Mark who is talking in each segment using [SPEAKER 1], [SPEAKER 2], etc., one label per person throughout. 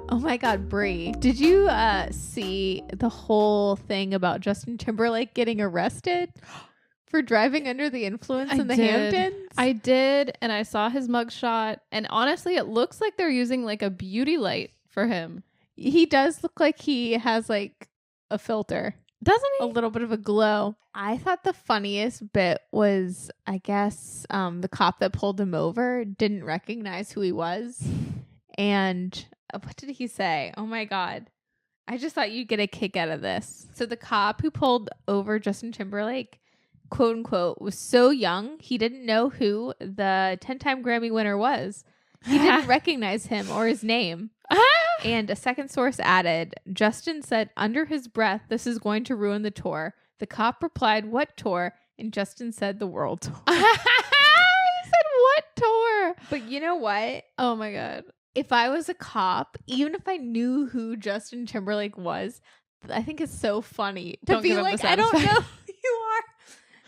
[SPEAKER 1] Oh my God, Brie. Did you see the whole thing about Justin Timberlake getting arrested for driving under the influence in the Hamptons?
[SPEAKER 2] I did, and I saw his mugshot, and honestly, it looks like they're using like a beauty light for him.
[SPEAKER 1] He does look like he has like a filter.
[SPEAKER 2] Doesn't he?
[SPEAKER 1] A little bit of a glow. I thought the funniest bit was, I guess, the cop that pulled him over didn't recognize who he was. And what did he say? Oh my God. I just thought you'd get a kick out of this. So the cop who pulled over Justin Timberlake, quote unquote, was so young, he didn't know who the 10-time Grammy winner was. He didn't recognize him or his name. And a second source added, Justin said under his breath, "This is going to ruin the tour." The cop replied, "What tour?" And Justin said, "The world tour."
[SPEAKER 2] He said, "What tour?"
[SPEAKER 1] But you know what?
[SPEAKER 2] Oh my God.
[SPEAKER 1] If I was a cop, even if I knew who Justin Timberlake was, I think it's so funny to be like, I don't know who you are.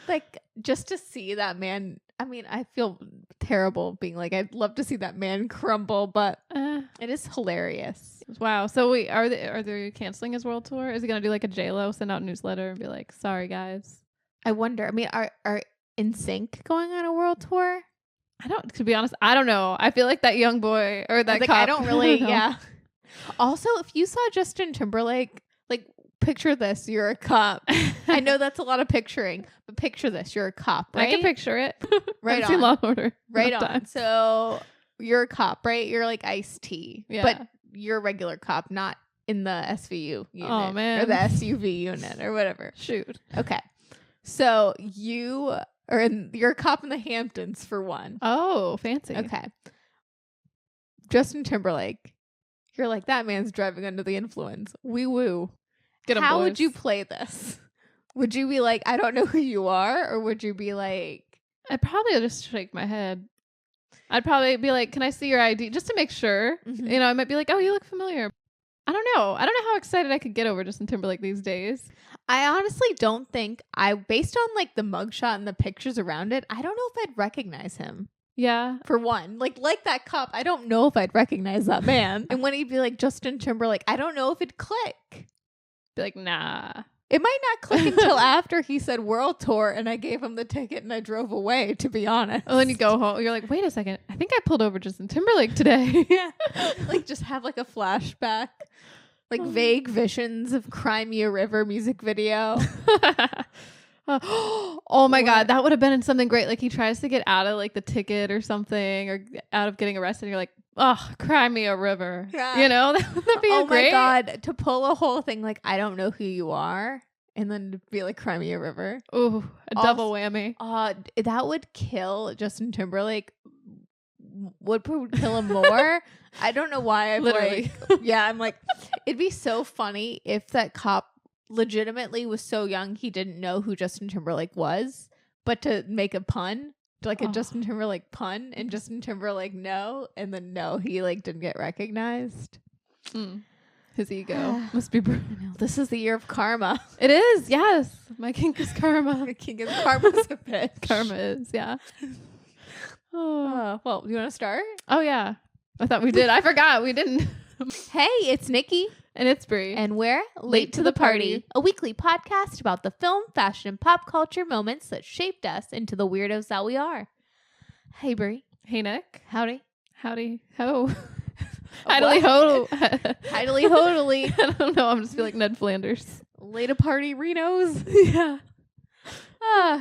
[SPEAKER 1] Like, just to see that man. I mean, I feel terrible being like, I'd love to see that man crumble, but it is hilarious.
[SPEAKER 2] Wow. So wait, are they canceling his world tour? Is he gonna do like a J-Lo, send out a newsletter and be like, "Sorry guys"?
[SPEAKER 1] I wonder. I mean, are NSYNC going on a world tour?
[SPEAKER 2] To be honest, I don't know. I feel like that young boy or that cop.
[SPEAKER 1] I don't really. Yeah. Also, if you saw Justin Timberlake, like, picture this: you're a cop. I know that's a lot of picturing, but picture this: you're a cop, right?
[SPEAKER 2] I can picture it.
[SPEAKER 1] Right
[SPEAKER 2] I've
[SPEAKER 1] on.
[SPEAKER 2] seen Law & Order.
[SPEAKER 1] Right on. So you're a cop, right? You're like Ice-T,
[SPEAKER 2] Yeah.
[SPEAKER 1] but you're a regular cop, not in the SVU unit.
[SPEAKER 2] Oh, man.
[SPEAKER 1] Or the SUV unit or whatever.
[SPEAKER 2] Shoot.
[SPEAKER 1] Okay. So you're a cop in the Hamptons for one.
[SPEAKER 2] Oh, fancy.
[SPEAKER 1] Okay. Justin Timberlake. You're like, that man's driving under the influence. Wee woo.
[SPEAKER 2] Get him,
[SPEAKER 1] How
[SPEAKER 2] boys.
[SPEAKER 1] would you play this? Would you be like, I don't know who you are? Or would you be like...
[SPEAKER 2] I'd probably just shake my head. I'd probably be like, "Can I see your ID?" Just to make sure.
[SPEAKER 1] Mhm.
[SPEAKER 2] You know, I might be like, "Oh, you look familiar." I don't know. I don't know how excited I could get over Justin Timberlake these days.
[SPEAKER 1] I honestly don't think based on like the mugshot and the pictures around it, I don't know if I'd recognize him.
[SPEAKER 2] Yeah.
[SPEAKER 1] For one, like that cop, I don't know if I'd recognize that man. And when he'd be like Justin Timberlake, I don't know if it'd click.
[SPEAKER 2] Be like, nah.
[SPEAKER 1] It might not click until after he said world tour and I gave him the ticket and I drove away, to be honest.
[SPEAKER 2] Oh, then you go home. You're like, wait a second. I think I pulled over Justin Timberlake today.
[SPEAKER 1] Yeah. Like, just have like a flashback. Like vague visions of Cry Me a River music video.
[SPEAKER 2] Oh my God. That would have been something great. Like, he tries to get out of like the ticket or something, or out of getting arrested. And you're like, "Oh, cry me a river."
[SPEAKER 1] Yeah.
[SPEAKER 2] You know, that'd be great.
[SPEAKER 1] Oh my God. To pull a whole thing like, I don't know who you are. And then to be like, "Cry me a river."
[SPEAKER 2] Ooh, a double whammy.
[SPEAKER 1] That would kill Justin Timberlake. Would kill him more. I don't know why I'm
[SPEAKER 2] Literally.
[SPEAKER 1] like, yeah, I'm like, it'd be so funny if that cop legitimately was so young he didn't know who Justin Timberlake was, but to make a pun, like a Justin Timberlake pun, and Justin Timberlake and then he like didn't get recognized.
[SPEAKER 2] His ego must be brutal.
[SPEAKER 1] This is the year of karma.
[SPEAKER 2] It is, yes. My kink is karma.
[SPEAKER 1] My king of karma's a bitch.
[SPEAKER 2] Karma is, yeah.
[SPEAKER 1] Well, you want to start?
[SPEAKER 2] Oh yeah, I thought we did. I forgot we didn't.
[SPEAKER 1] Hey, it's Nikki.
[SPEAKER 2] And it's Brie.
[SPEAKER 1] And we're Late to the Party, a weekly podcast about the film, fashion, and pop culture moments that shaped us into the weirdos that we are. Hey, Brie.
[SPEAKER 2] Hey, Nick.
[SPEAKER 1] Howdy.
[SPEAKER 2] Howdy ho. Idly ho.
[SPEAKER 1] Idly hodily.
[SPEAKER 2] I don't know. I'm just feel like Ned Flanders.
[SPEAKER 1] Late to Party Renos.
[SPEAKER 2] Yeah.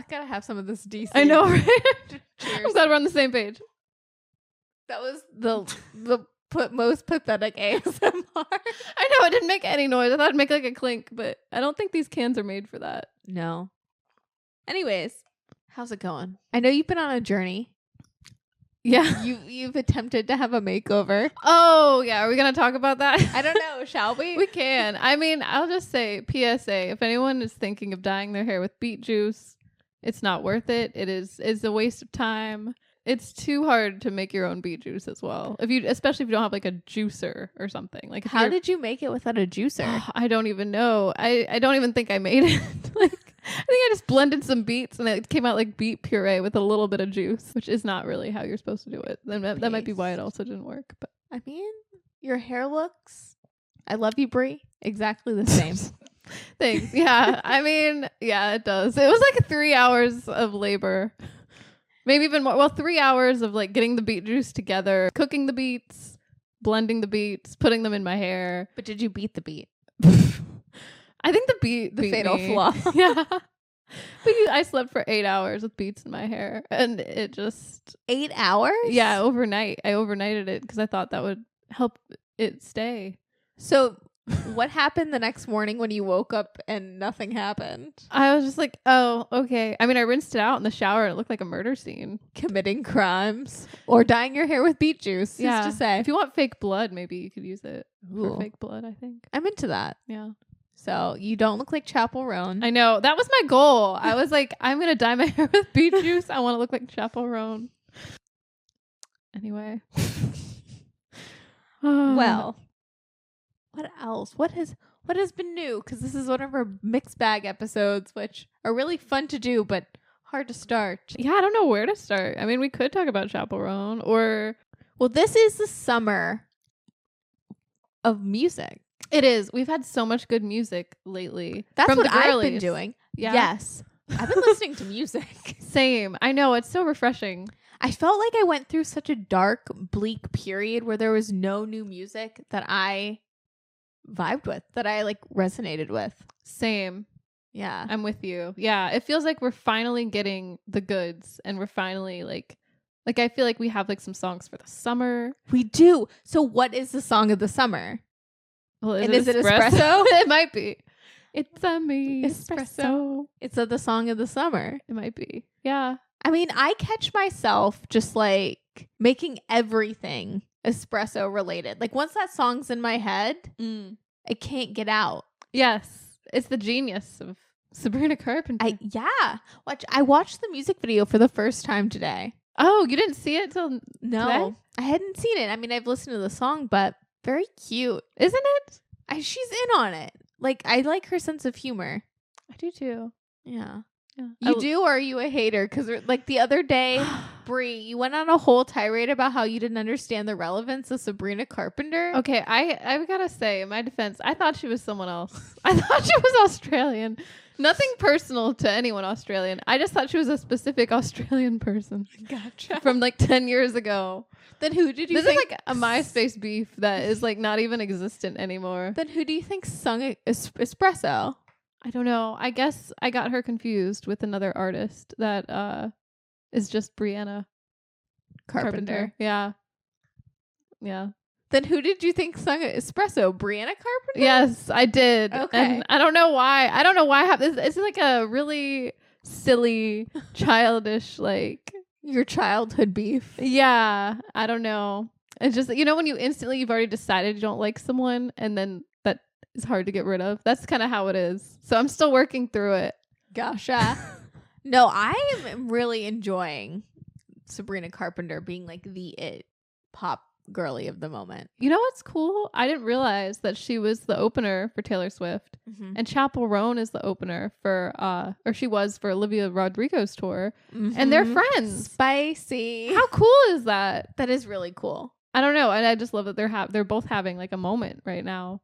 [SPEAKER 1] Gotta have some of this DC.
[SPEAKER 2] I know, right?
[SPEAKER 1] Cheers.
[SPEAKER 2] I'm glad we're on the same page.
[SPEAKER 1] That was the most pathetic ASMR.
[SPEAKER 2] I know, it didn't make any noise. I thought it'd make like a clink, but I don't think these cans are made for that.
[SPEAKER 1] No. Anyways, how's it going? I know you've been on a journey.
[SPEAKER 2] Yeah.
[SPEAKER 1] You've attempted to have a makeover.
[SPEAKER 2] Oh, yeah. Are we going to talk about that?
[SPEAKER 1] I don't know. Shall we?
[SPEAKER 2] We can. I mean, I'll just say PSA. If anyone is thinking of dyeing their hair with beet juice, it's not worth it. It's a waste of time. It's too hard to make your own beet juice as well. Especially if you don't have like a juicer or something. Like,
[SPEAKER 1] how did you make it without a juicer?
[SPEAKER 2] I don't even know. I don't even think I made it. Like, I think I just blended some beets and it came out like beet puree with a little bit of juice, which is not really how you're supposed to do it. Then that might be why it also didn't work. But
[SPEAKER 1] I mean, Your hair looks, I love you, Brie, exactly the same.
[SPEAKER 2] Thanks. Yeah. I mean, yeah, it does. It was like 3 hours of labor. Maybe even more. Well, 3 hours of like getting the beet juice together, cooking the beets, blending the beets, putting them in my hair.
[SPEAKER 1] But did you beat the beat?
[SPEAKER 2] I think the beet
[SPEAKER 1] The
[SPEAKER 2] beat
[SPEAKER 1] fatal
[SPEAKER 2] me.
[SPEAKER 1] flaw.
[SPEAKER 2] Yeah. Because I slept for 8 hours with beats in my hair, and it just
[SPEAKER 1] 8 hours?
[SPEAKER 2] yeah, overnight. I overnighted it because I thought that would help it stay.
[SPEAKER 1] So what happened the next morning when you woke up and nothing happened?
[SPEAKER 2] I was just like, oh, okay. I mean, I rinsed it out in the shower and it looked like a murder scene.
[SPEAKER 1] Committing crimes or dyeing your hair with beet juice.
[SPEAKER 2] Yeah.
[SPEAKER 1] Who's to say?
[SPEAKER 2] If you want fake blood, maybe you could use it
[SPEAKER 1] Ooh.
[SPEAKER 2] for fake blood, I think.
[SPEAKER 1] I'm into that.
[SPEAKER 2] Yeah.
[SPEAKER 1] So you don't look like Chappell Roan.
[SPEAKER 2] I know. That was my goal. I was like, I'm going to dye my hair with beet juice. I want to look like Chappell Roan. Anyway.
[SPEAKER 1] Well, what else? What has been new? Because this is one of our mixed bag episodes, which are really fun to do, but hard to start.
[SPEAKER 2] Yeah, I don't know where to start. I mean, we could talk about Chappell Roan or...
[SPEAKER 1] Well, this is the summer of music.
[SPEAKER 2] It is. We've had so much good music lately.
[SPEAKER 1] That's
[SPEAKER 2] from
[SPEAKER 1] what
[SPEAKER 2] the
[SPEAKER 1] I've
[SPEAKER 2] girlies.
[SPEAKER 1] been doing.
[SPEAKER 2] Yeah.
[SPEAKER 1] Yes. I've been listening to music.
[SPEAKER 2] Same. I know. It's so refreshing.
[SPEAKER 1] I felt like I went through such a dark, bleak period where there was no new music that I vibed with, that I like resonated with.
[SPEAKER 2] Same.
[SPEAKER 1] Yeah.
[SPEAKER 2] I'm with you. Yeah. It feels like we're finally getting the goods, and we're finally like I feel like we have like some songs for the summer.
[SPEAKER 1] We do. So what is the song of the summer?
[SPEAKER 2] Well,
[SPEAKER 1] Is it espresso?
[SPEAKER 2] It might be. It's a me
[SPEAKER 1] Espresso. It's the song of the summer.
[SPEAKER 2] It might be. Yeah.
[SPEAKER 1] I mean, I catch myself just like making everything espresso related. Like once that song's in my head, I can't get out.
[SPEAKER 2] Yes. It's the genius of Sabrina Carpenter.
[SPEAKER 1] I watched the music video for the first time today.
[SPEAKER 2] Oh, you didn't see it till
[SPEAKER 1] No,
[SPEAKER 2] today?
[SPEAKER 1] I hadn't seen it. I mean, I've listened to the song, but very cute.
[SPEAKER 2] Isn't it?
[SPEAKER 1] She's in on it. Like, I like her sense of humor.
[SPEAKER 2] I do too.
[SPEAKER 1] Yeah.
[SPEAKER 2] Yeah.
[SPEAKER 1] You do, or are you a hater? Because like the other day, Brie, you went on a whole tirade about how you didn't understand the relevance of Sabrina Carpenter.
[SPEAKER 2] Okay, I gotta say, in my defense, I thought she was someone else. I thought she was Australian. Nothing personal to anyone Australian. I just thought she was a specific Australian person.
[SPEAKER 1] Gotcha.
[SPEAKER 2] From like 10 years ago.
[SPEAKER 1] Then who did you
[SPEAKER 2] This
[SPEAKER 1] think?
[SPEAKER 2] is like a MySpace beef that is like not even existent anymore.
[SPEAKER 1] Then who do you think sung Espresso?
[SPEAKER 2] I don't know. I guess I got her confused with another artist that is just Brianna Carpenter. Yeah. Yeah.
[SPEAKER 1] Then who did you think sung Espresso? Brianna Carpenter?
[SPEAKER 2] Yes, I did.
[SPEAKER 1] Okay.
[SPEAKER 2] And I don't know why. I don't know why I have this. It's like a really silly, childish, like...
[SPEAKER 1] Your childhood beef.
[SPEAKER 2] Yeah. I don't know. It's just, you know, when you've already decided you don't like someone, and then that is hard to get rid of. That's kind of how it is. So I'm still working through it.
[SPEAKER 1] Gotcha. No, I am really enjoying Sabrina Carpenter being like the it pop girly of the moment.
[SPEAKER 2] You know what's cool? I didn't realize that she was the opener for Taylor Swift.
[SPEAKER 1] Mm-hmm.
[SPEAKER 2] And Chappell Roan is the opener for or she was for Olivia Rodrigo's tour.
[SPEAKER 1] Mm-hmm.
[SPEAKER 2] And they're friends.
[SPEAKER 1] Spicy.
[SPEAKER 2] How cool is that?
[SPEAKER 1] That is really cool.
[SPEAKER 2] I don't know. And I just love that they're both having like a moment right now.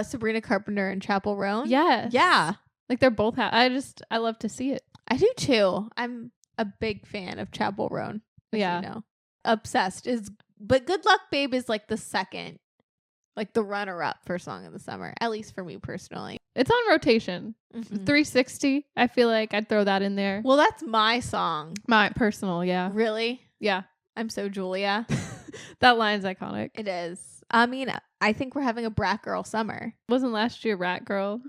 [SPEAKER 1] Sabrina Carpenter and Chappell Roan?
[SPEAKER 2] Yes.
[SPEAKER 1] Yeah.
[SPEAKER 2] Like they're both I love to see it.
[SPEAKER 1] I do too. I'm a big fan of Chappell Roan.
[SPEAKER 2] Yeah.
[SPEAKER 1] You know. Obsessed but Good Luck Babe is like the second, like the runner up for Song of the Summer, at least for me personally.
[SPEAKER 2] It's on rotation.
[SPEAKER 1] Mm-hmm.
[SPEAKER 2] 360. I feel like I'd throw that in there.
[SPEAKER 1] Well, that's my song.
[SPEAKER 2] My personal, yeah.
[SPEAKER 1] Really?
[SPEAKER 2] Yeah.
[SPEAKER 1] I'm so Julia.
[SPEAKER 2] That line's iconic.
[SPEAKER 1] It is. I mean, I think we're having a Brat Girl Summer.
[SPEAKER 2] Wasn't last year Rat Girl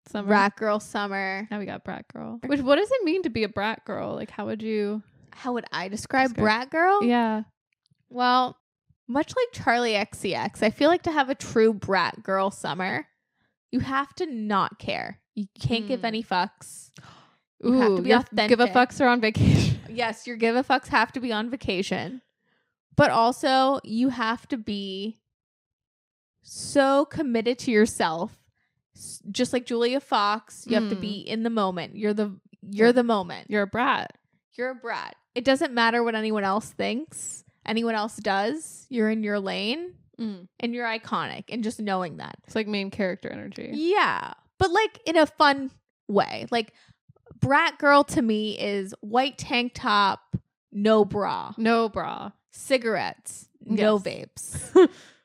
[SPEAKER 2] Summer?
[SPEAKER 1] Brat Girl Summer.
[SPEAKER 2] Now we got Brat Girl. What does it mean to be a brat girl? Like, how would
[SPEAKER 1] I describe Brat Girl?
[SPEAKER 2] Yeah.
[SPEAKER 1] Well, much like Charli XCX, I feel like to have a true Brat Girl Summer, you have to not care. You can't give any fucks. You have to be authentic.
[SPEAKER 2] Give a fucks are on vacation.
[SPEAKER 1] Yes, your give a fucks have to be on vacation. But also, you have to be so committed to yourself. Just like Julia Fox, you have to be in the moment. You're the moment.
[SPEAKER 2] You're a brat.
[SPEAKER 1] You're a brat. It doesn't matter what anyone else thinks, anyone else does. You're in your lane. and you're iconic, and just knowing that.
[SPEAKER 2] It's like main character energy.
[SPEAKER 1] Yeah. But like in a fun way. Like Brat Girl to me is white tank top, no bra.
[SPEAKER 2] No bra.
[SPEAKER 1] Cigarettes, no vapes.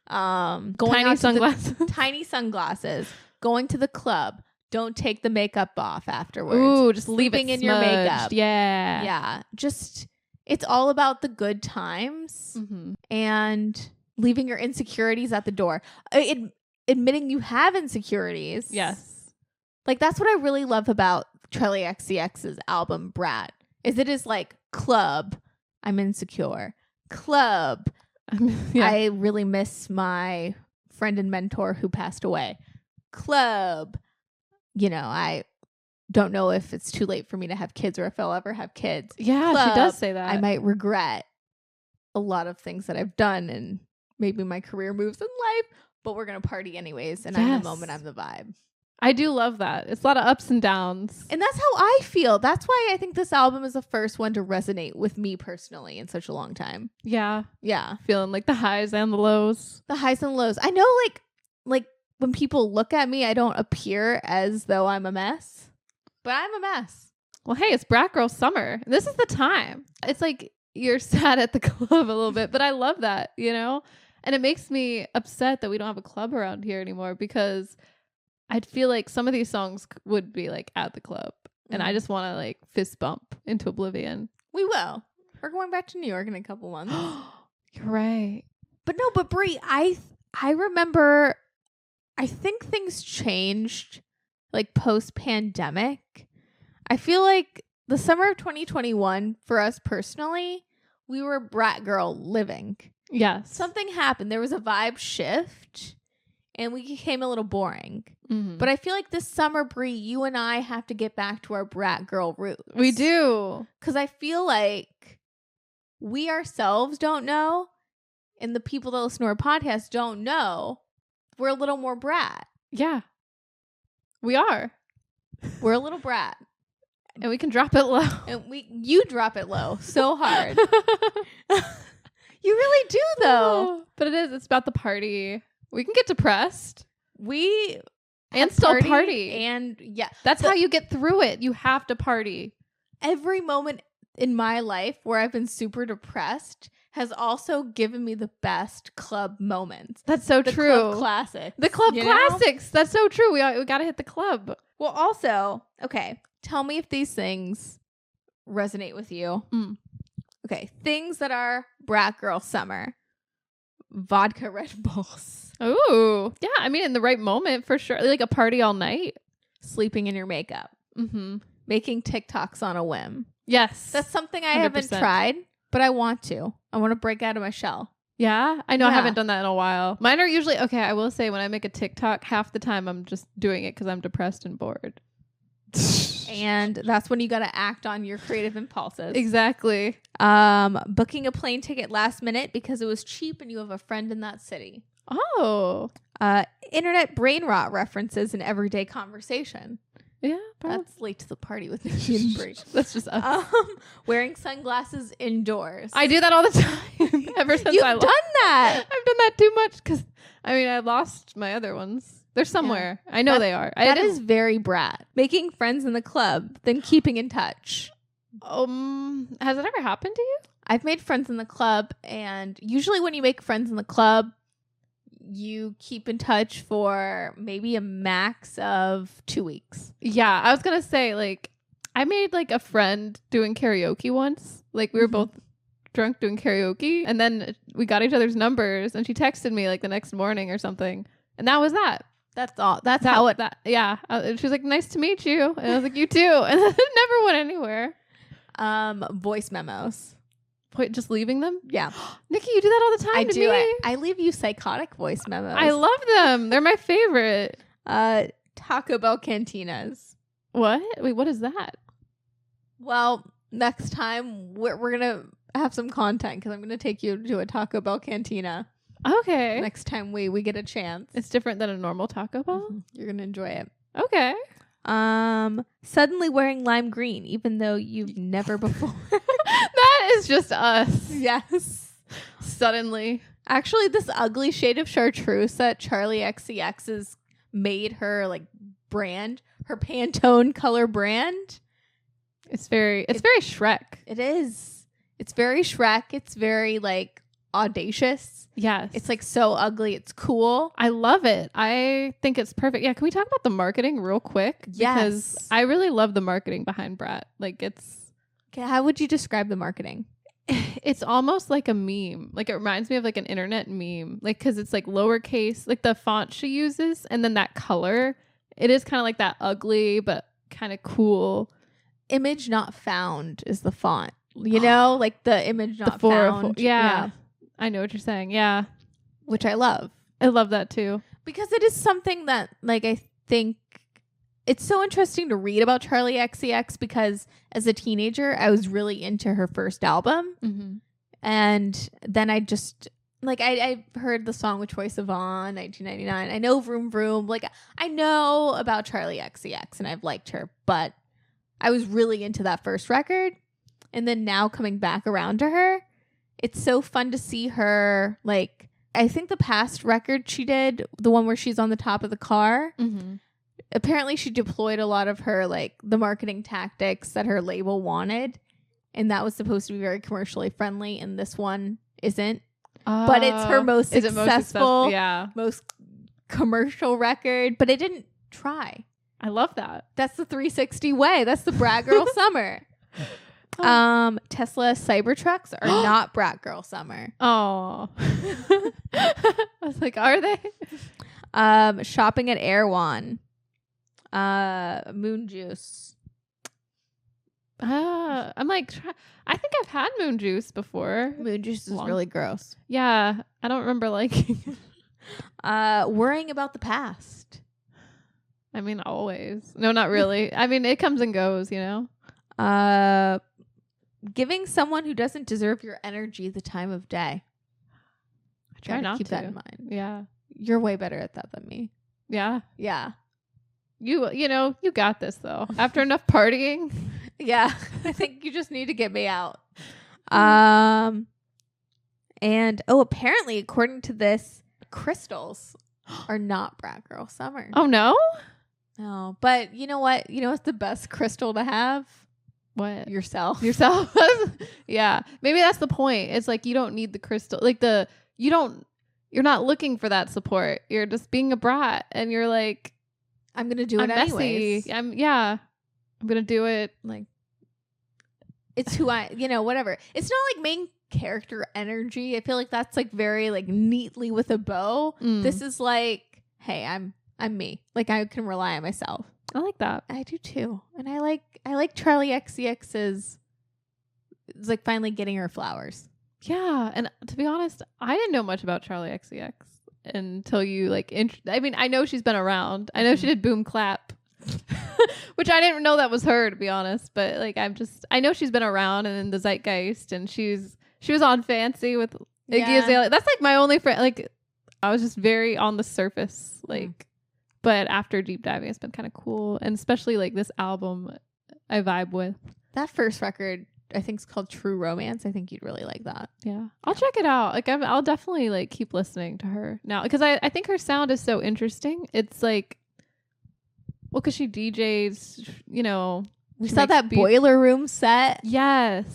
[SPEAKER 1] Going
[SPEAKER 2] tiny sunglasses.
[SPEAKER 1] Tiny sunglasses. Going to the club. Don't take the makeup off afterwards.
[SPEAKER 2] Ooh, just leave it
[SPEAKER 1] in your makeup.
[SPEAKER 2] Yeah.
[SPEAKER 1] Yeah. Just, it's all about the good times and leaving your insecurities at the door. Admitting you have insecurities.
[SPEAKER 2] Yes.
[SPEAKER 1] Like, that's what I really love about Charli XCX's album, Brat, is it is like, club, I'm insecure. Club, I really miss my friend and mentor who passed away. Club, you know, I don't know if it's too late for me to have kids or if I'll ever have kids.
[SPEAKER 2] Yeah,
[SPEAKER 1] Club,
[SPEAKER 2] she does say that.
[SPEAKER 1] I might regret a lot of things that I've done and maybe my career moves in life, but we're going to party anyways. And I'm the moment, I'm the vibe.
[SPEAKER 2] I do love that. It's a lot of ups and downs.
[SPEAKER 1] And that's how I feel. That's why I think this album is the first one to resonate with me personally in such a long time.
[SPEAKER 2] Yeah.
[SPEAKER 1] Yeah.
[SPEAKER 2] Feeling like the highs and the lows.
[SPEAKER 1] The highs and lows. I know like when people look at me, I don't appear as though I'm a mess, but I'm a mess.
[SPEAKER 2] Well, hey, it's Brat Girl Summer. This is the time. It's like you're sad at the club a little bit, but I love that, you know? And it makes me upset that we don't have a club around here anymore because I'd feel like some of these songs would be like at the club and I just want to like fist bump into oblivion.
[SPEAKER 1] We will. We're going back to New York in a couple months.
[SPEAKER 2] You're right.
[SPEAKER 1] But no, but Brie, I remember, I think things changed like post-pandemic. I feel like the summer of 2021 for us personally, we were Brat Girl living.
[SPEAKER 2] Yes.
[SPEAKER 1] Something happened. There was a vibe shift and we became a little boring. But I feel like this summer, Brie, you and I have to get back to our Brat Girl roots.
[SPEAKER 2] We do.
[SPEAKER 1] Because I feel like we ourselves don't know, and the people that listen to our podcast don't know, we're a little more brat.
[SPEAKER 2] Yeah. We are.
[SPEAKER 1] We're a little brat.
[SPEAKER 2] And we can drop it low.
[SPEAKER 1] And you drop it low so hard. You really do, though.
[SPEAKER 2] But it's about the party. We can get depressed.
[SPEAKER 1] And
[SPEAKER 2] still party.
[SPEAKER 1] And yeah.
[SPEAKER 2] That's how you get through it. You have to party.
[SPEAKER 1] Every moment in my life where I've been super depressed has also given me the best club moments.
[SPEAKER 2] That's so
[SPEAKER 1] the
[SPEAKER 2] true.
[SPEAKER 1] Club classics.
[SPEAKER 2] The club classics. Know? That's so true. We got to hit the club.
[SPEAKER 1] Well, also, okay, tell me if these things resonate with you. Okay, things that are Brat Girl Summer. Vodka Red Bulls.
[SPEAKER 2] Ooh. Yeah, I mean, in the right moment, for sure. Like a party all night.
[SPEAKER 1] Sleeping in your makeup. Making TikToks on a whim.
[SPEAKER 2] Yes.
[SPEAKER 1] That's something I
[SPEAKER 2] 100%.
[SPEAKER 1] haven't tried, but I want to. I want to break out of my shell.
[SPEAKER 2] Yeah? I know I haven't done that in a while. Mine are usually, okay, I will say when I make a TikTok, half the time I'm just doing it because I'm depressed and bored.
[SPEAKER 1] And that's when you got to act on your creative impulses.
[SPEAKER 2] Exactly.
[SPEAKER 1] Booking a plane ticket last minute because it was cheap and you have a friend in that city.
[SPEAKER 2] Oh.
[SPEAKER 1] Internet brain rot references in everyday conversation.
[SPEAKER 2] Yeah.
[SPEAKER 1] That's late to the party with Nikki and Brie.
[SPEAKER 2] That's just us.
[SPEAKER 1] Wearing sunglasses indoors.
[SPEAKER 2] I do that all the time. Ever since
[SPEAKER 1] You've done that.
[SPEAKER 2] I've done that too much because, I mean, I lost my other ones. They're somewhere. Yeah. I know they are.
[SPEAKER 1] That is very brat. Making friends in the club, then keeping in touch.
[SPEAKER 2] Has it ever happened to you?
[SPEAKER 1] I've made friends in the club, and usually when you make friends in the club, you keep in touch for maybe a max of 2 weeks.
[SPEAKER 2] Yeah, I was gonna say, like, I made like a friend doing karaoke once. Like, we were both drunk doing karaoke, and then we got each other's numbers, and she texted me like the next morning or something, and that was that.
[SPEAKER 1] That's all. That's how it.
[SPEAKER 2] Yeah. She was like, "Nice to meet you," and I was like, "You too." And it never went anywhere.
[SPEAKER 1] Voice memos.
[SPEAKER 2] Wait, just leaving them?
[SPEAKER 1] Yeah.
[SPEAKER 2] Nikki, you do that all the time.
[SPEAKER 1] I
[SPEAKER 2] to
[SPEAKER 1] do.
[SPEAKER 2] Me.
[SPEAKER 1] I leave you psychotic voice memos.
[SPEAKER 2] I love them. They're my favorite.
[SPEAKER 1] Taco Bell cantinas.
[SPEAKER 2] What? Wait, what is that?
[SPEAKER 1] Well, next time we're gonna have some content because I'm gonna take you to a Taco Bell cantina.
[SPEAKER 2] Okay.
[SPEAKER 1] Next time we get a chance.
[SPEAKER 2] It's different than a normal Taco Bell?
[SPEAKER 1] You're going to enjoy it.
[SPEAKER 2] Okay.
[SPEAKER 1] Suddenly wearing lime green, even though you've never before.
[SPEAKER 2] That is just us.
[SPEAKER 1] Yes.
[SPEAKER 2] Suddenly.
[SPEAKER 1] Actually, this ugly shade of chartreuse that Charli XCX has made her like brand, her Pantone color brand.
[SPEAKER 2] It's very Shrek.
[SPEAKER 1] It is. It's very Shrek. It's very like audacious.
[SPEAKER 2] Yes.
[SPEAKER 1] It's like so ugly. It's cool.
[SPEAKER 2] I love it. I think it's perfect. Yeah. Can we talk about the marketing real quick?
[SPEAKER 1] Yes.
[SPEAKER 2] Because I really love the marketing behind Brat. Like
[SPEAKER 1] Okay, how would you describe the marketing?
[SPEAKER 2] it's almost like a meme. Like it reminds me of like an internet meme. Like because it's like lowercase, like the font she uses, and then that color. It is kind of like that ugly but kind of cool.
[SPEAKER 1] Image not found is the font. You know, like the image not found.
[SPEAKER 2] Yeah. I know what you're saying. Yeah.
[SPEAKER 1] Which I love.
[SPEAKER 2] I love that too.
[SPEAKER 1] Because it is something that like I think it's so interesting to read about Charli XCX because as a teenager, I was really into her first album.
[SPEAKER 2] Mm-hmm.
[SPEAKER 1] And then I just like I heard the song with Troye Sivan, 1999. I know Vroom Vroom. Like I know about Charli XCX and I've liked her, but I was really into that first record. And then now coming back around to her, it's so fun to see her. Like I think the past record she did, the one where she's on the top of the car, apparently she deployed a lot of her like the marketing tactics that her label wanted. And that was supposed to be very commercially friendly. And this one isn't. But it's her most successful, most commercial record. But it didn't try.
[SPEAKER 2] I love that.
[SPEAKER 1] That's the 360 way. That's the Brat Girl Summer. Tesla Cybertrucks are not Brat Girl Summer.
[SPEAKER 2] Oh. I was like, are they?
[SPEAKER 1] Shopping at Erewhon. Moon Juice.
[SPEAKER 2] I'm like, I think I've had Moon Juice before.
[SPEAKER 1] Moon Juice is really gross.
[SPEAKER 2] Yeah, I don't remember liking it.
[SPEAKER 1] Worrying about the past.
[SPEAKER 2] I mean, always. No, not really. I mean, it comes and goes, you know?
[SPEAKER 1] Giving someone who doesn't deserve your energy the time of day.
[SPEAKER 2] I try not to
[SPEAKER 1] keep that in mind.
[SPEAKER 2] Yeah.
[SPEAKER 1] You're way better at that than me.
[SPEAKER 2] Yeah.
[SPEAKER 1] Yeah.
[SPEAKER 2] You know, you got this though. After enough partying.
[SPEAKER 1] Yeah. I think you just need to get me out. And apparently according to this, crystals are not Brat Girl Summer.
[SPEAKER 2] Oh no?
[SPEAKER 1] No. But you know what? You know what's the best crystal to have?
[SPEAKER 2] What?
[SPEAKER 1] Yourself.
[SPEAKER 2] Yeah. Maybe that's the point. It's like you don't need the crystal. Like you're not looking for that support. You're just being a brat and you're like,
[SPEAKER 1] I'm gonna do it anyways.
[SPEAKER 2] I'm gonna do it.
[SPEAKER 1] Like it's who I whatever. It's not like main character energy. I feel like that's like very like neatly with a bow. This is like, hey, I'm me. Like I can rely on myself.
[SPEAKER 2] I like that.
[SPEAKER 1] I do too. And I like Charli XCX's it's like finally getting her flowers.
[SPEAKER 2] Yeah. And to be honest, I didn't know much about Charli XCX until you like I mean, I know she's been around. I know she did Boom Clap. Which I didn't know that was her, to be honest. But like I know she's been around and in the zeitgeist and she was on Fancy with Iggy Azalea. That's like my only friend. Like I was just very on the surface. Like but after deep diving, it's been kind of cool. And especially like this album I vibe with.
[SPEAKER 1] That first record, I think, is called True Romance. I think you'd really like that.
[SPEAKER 2] Yeah. I'll check it out. Like I'll definitely like keep listening to her now. Because I think her sound is so interesting. It's like, well, because she DJs, you know.
[SPEAKER 1] We saw that Boiler Room set.
[SPEAKER 2] Yes.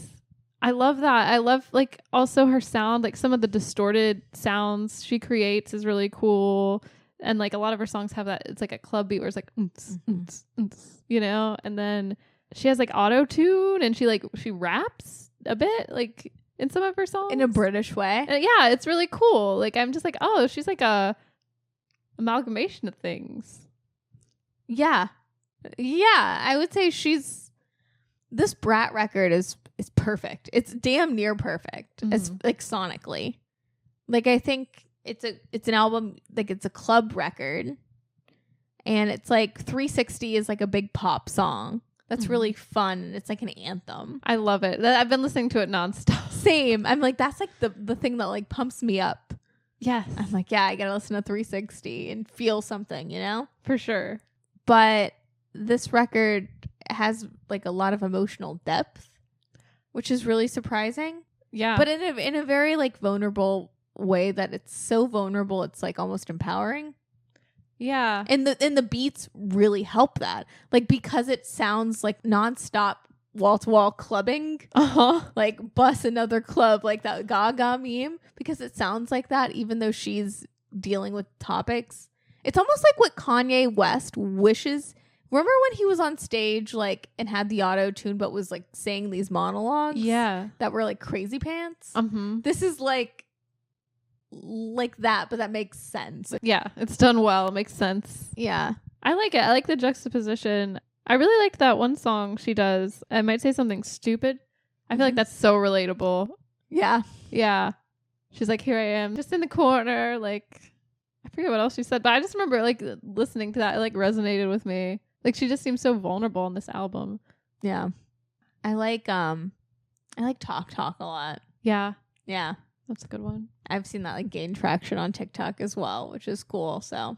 [SPEAKER 2] I love that. I love like also her sound. Like some of the distorted sounds she creates is really cool. And like a lot of her songs have that, it's like a club beat where it's like, you know, and then she has like auto tune and she raps a bit like in some of her songs
[SPEAKER 1] in a British way.
[SPEAKER 2] And yeah, it's really cool. Like I'm just like, oh, she's like a amalgamation of things.
[SPEAKER 1] Yeah. Yeah. I would say this Brat record is perfect. It's damn near perfect as like sonically. Like I think it's an album, like it's a club record and it's like 360 is like a big pop song that's really fun and it's like an anthem.
[SPEAKER 2] I love it. I've been listening to it nonstop.
[SPEAKER 1] Same. I'm like, that's like the thing that like pumps me up.
[SPEAKER 2] Yes.
[SPEAKER 1] I'm like, yeah, I gotta listen to 360 and feel something, you know?
[SPEAKER 2] For sure.
[SPEAKER 1] But this record has like a lot of emotional depth, which is really surprising.
[SPEAKER 2] Yeah.
[SPEAKER 1] But in a very like vulnerable way that it's so vulnerable. It's like almost empowering.
[SPEAKER 2] Yeah.
[SPEAKER 1] And the beats really help that. Like, because it sounds like nonstop wall-to-wall clubbing. Like, bust another club, like that Gaga meme. Because it sounds like that, even though she's dealing with topics. It's almost like what Kanye West wishes. Remember when he was on stage, like, and had the auto-tune, but was, like, saying these monologues?
[SPEAKER 2] Yeah.
[SPEAKER 1] That were, like, crazy pants? This is, like that, but that makes sense.
[SPEAKER 2] Yeah, it's done well. It makes sense.
[SPEAKER 1] Yeah.
[SPEAKER 2] I like it. I like the juxtaposition. I really like that one song she does. I might say something stupid. I feel like that's so relatable.
[SPEAKER 1] Yeah.
[SPEAKER 2] Yeah. She's like, here I am, just in the corner. Like, I forget what else she said, but I just remember, like, listening to that. It, like, resonated with me. Like, she just seems so vulnerable on this album.
[SPEAKER 1] Yeah. I like Talk Talk a lot.
[SPEAKER 2] Yeah.
[SPEAKER 1] Yeah.
[SPEAKER 2] That's a good one.
[SPEAKER 1] I've seen that, like, gain traction on TikTok as well, which is cool. So,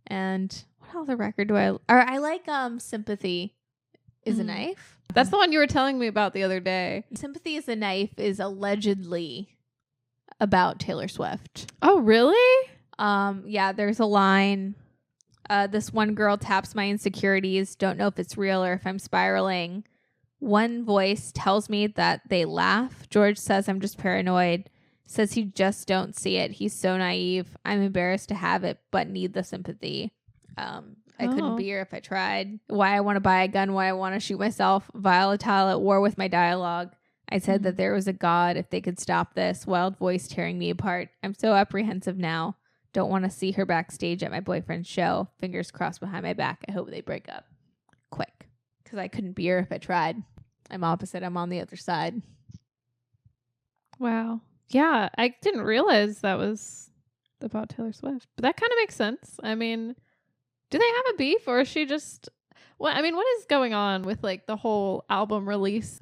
[SPEAKER 1] and what other record do I like Sympathy is a Knife.
[SPEAKER 2] That's the one you were telling me about the other day.
[SPEAKER 1] Sympathy is a Knife is allegedly about Taylor Swift.
[SPEAKER 2] Oh, really?
[SPEAKER 1] Yeah, there's a line. This one girl taps my insecurities. Don't know if it's real or if I'm spiraling. One voice tells me that they laugh. George says I'm just paranoid. Says he just don't see it. He's so naive. I'm embarrassed to have it, but need the sympathy. I couldn't be here if I tried. Why I want to buy a gun. Why I want to shoot myself. Volatile at war with my dialogue. I said that there was a God if they could stop this. Wild voice tearing me apart. I'm so apprehensive now. Don't want to see her backstage at my boyfriend's show. Fingers crossed behind my back. I hope they break up quick. Because I couldn't be here if I tried. I'm opposite. I'm on the other side.
[SPEAKER 2] Wow. Yeah, I didn't realize that was about Taylor Swift. But that kind of makes sense. I mean, do they have a beef or is she just... Well, I mean, what is going on with, like, the whole album release?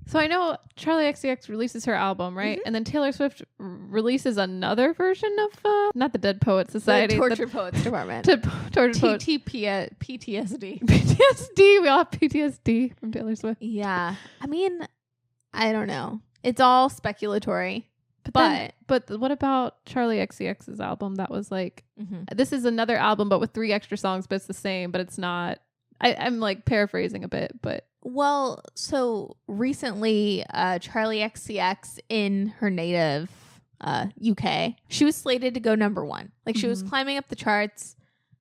[SPEAKER 2] So I know Charli XCX releases her album, right? And then Taylor Swift releases another version of, not the Dead Poets Society.
[SPEAKER 1] The Tortured Poets Department.
[SPEAKER 2] Tortured Poets.
[SPEAKER 1] PTSD.
[SPEAKER 2] PTSD. We all have PTSD from Taylor Swift.
[SPEAKER 1] Yeah. I mean, I don't know. It's all speculatory. But
[SPEAKER 2] what about Charli XCX's album? That was like, this is another album, but with 3 extra songs, but it's the same, but it's not. I'm like paraphrasing a bit, but.
[SPEAKER 1] Well, so recently, Charli XCX in her native UK, she was slated to go number 1. Like, she was climbing up the charts.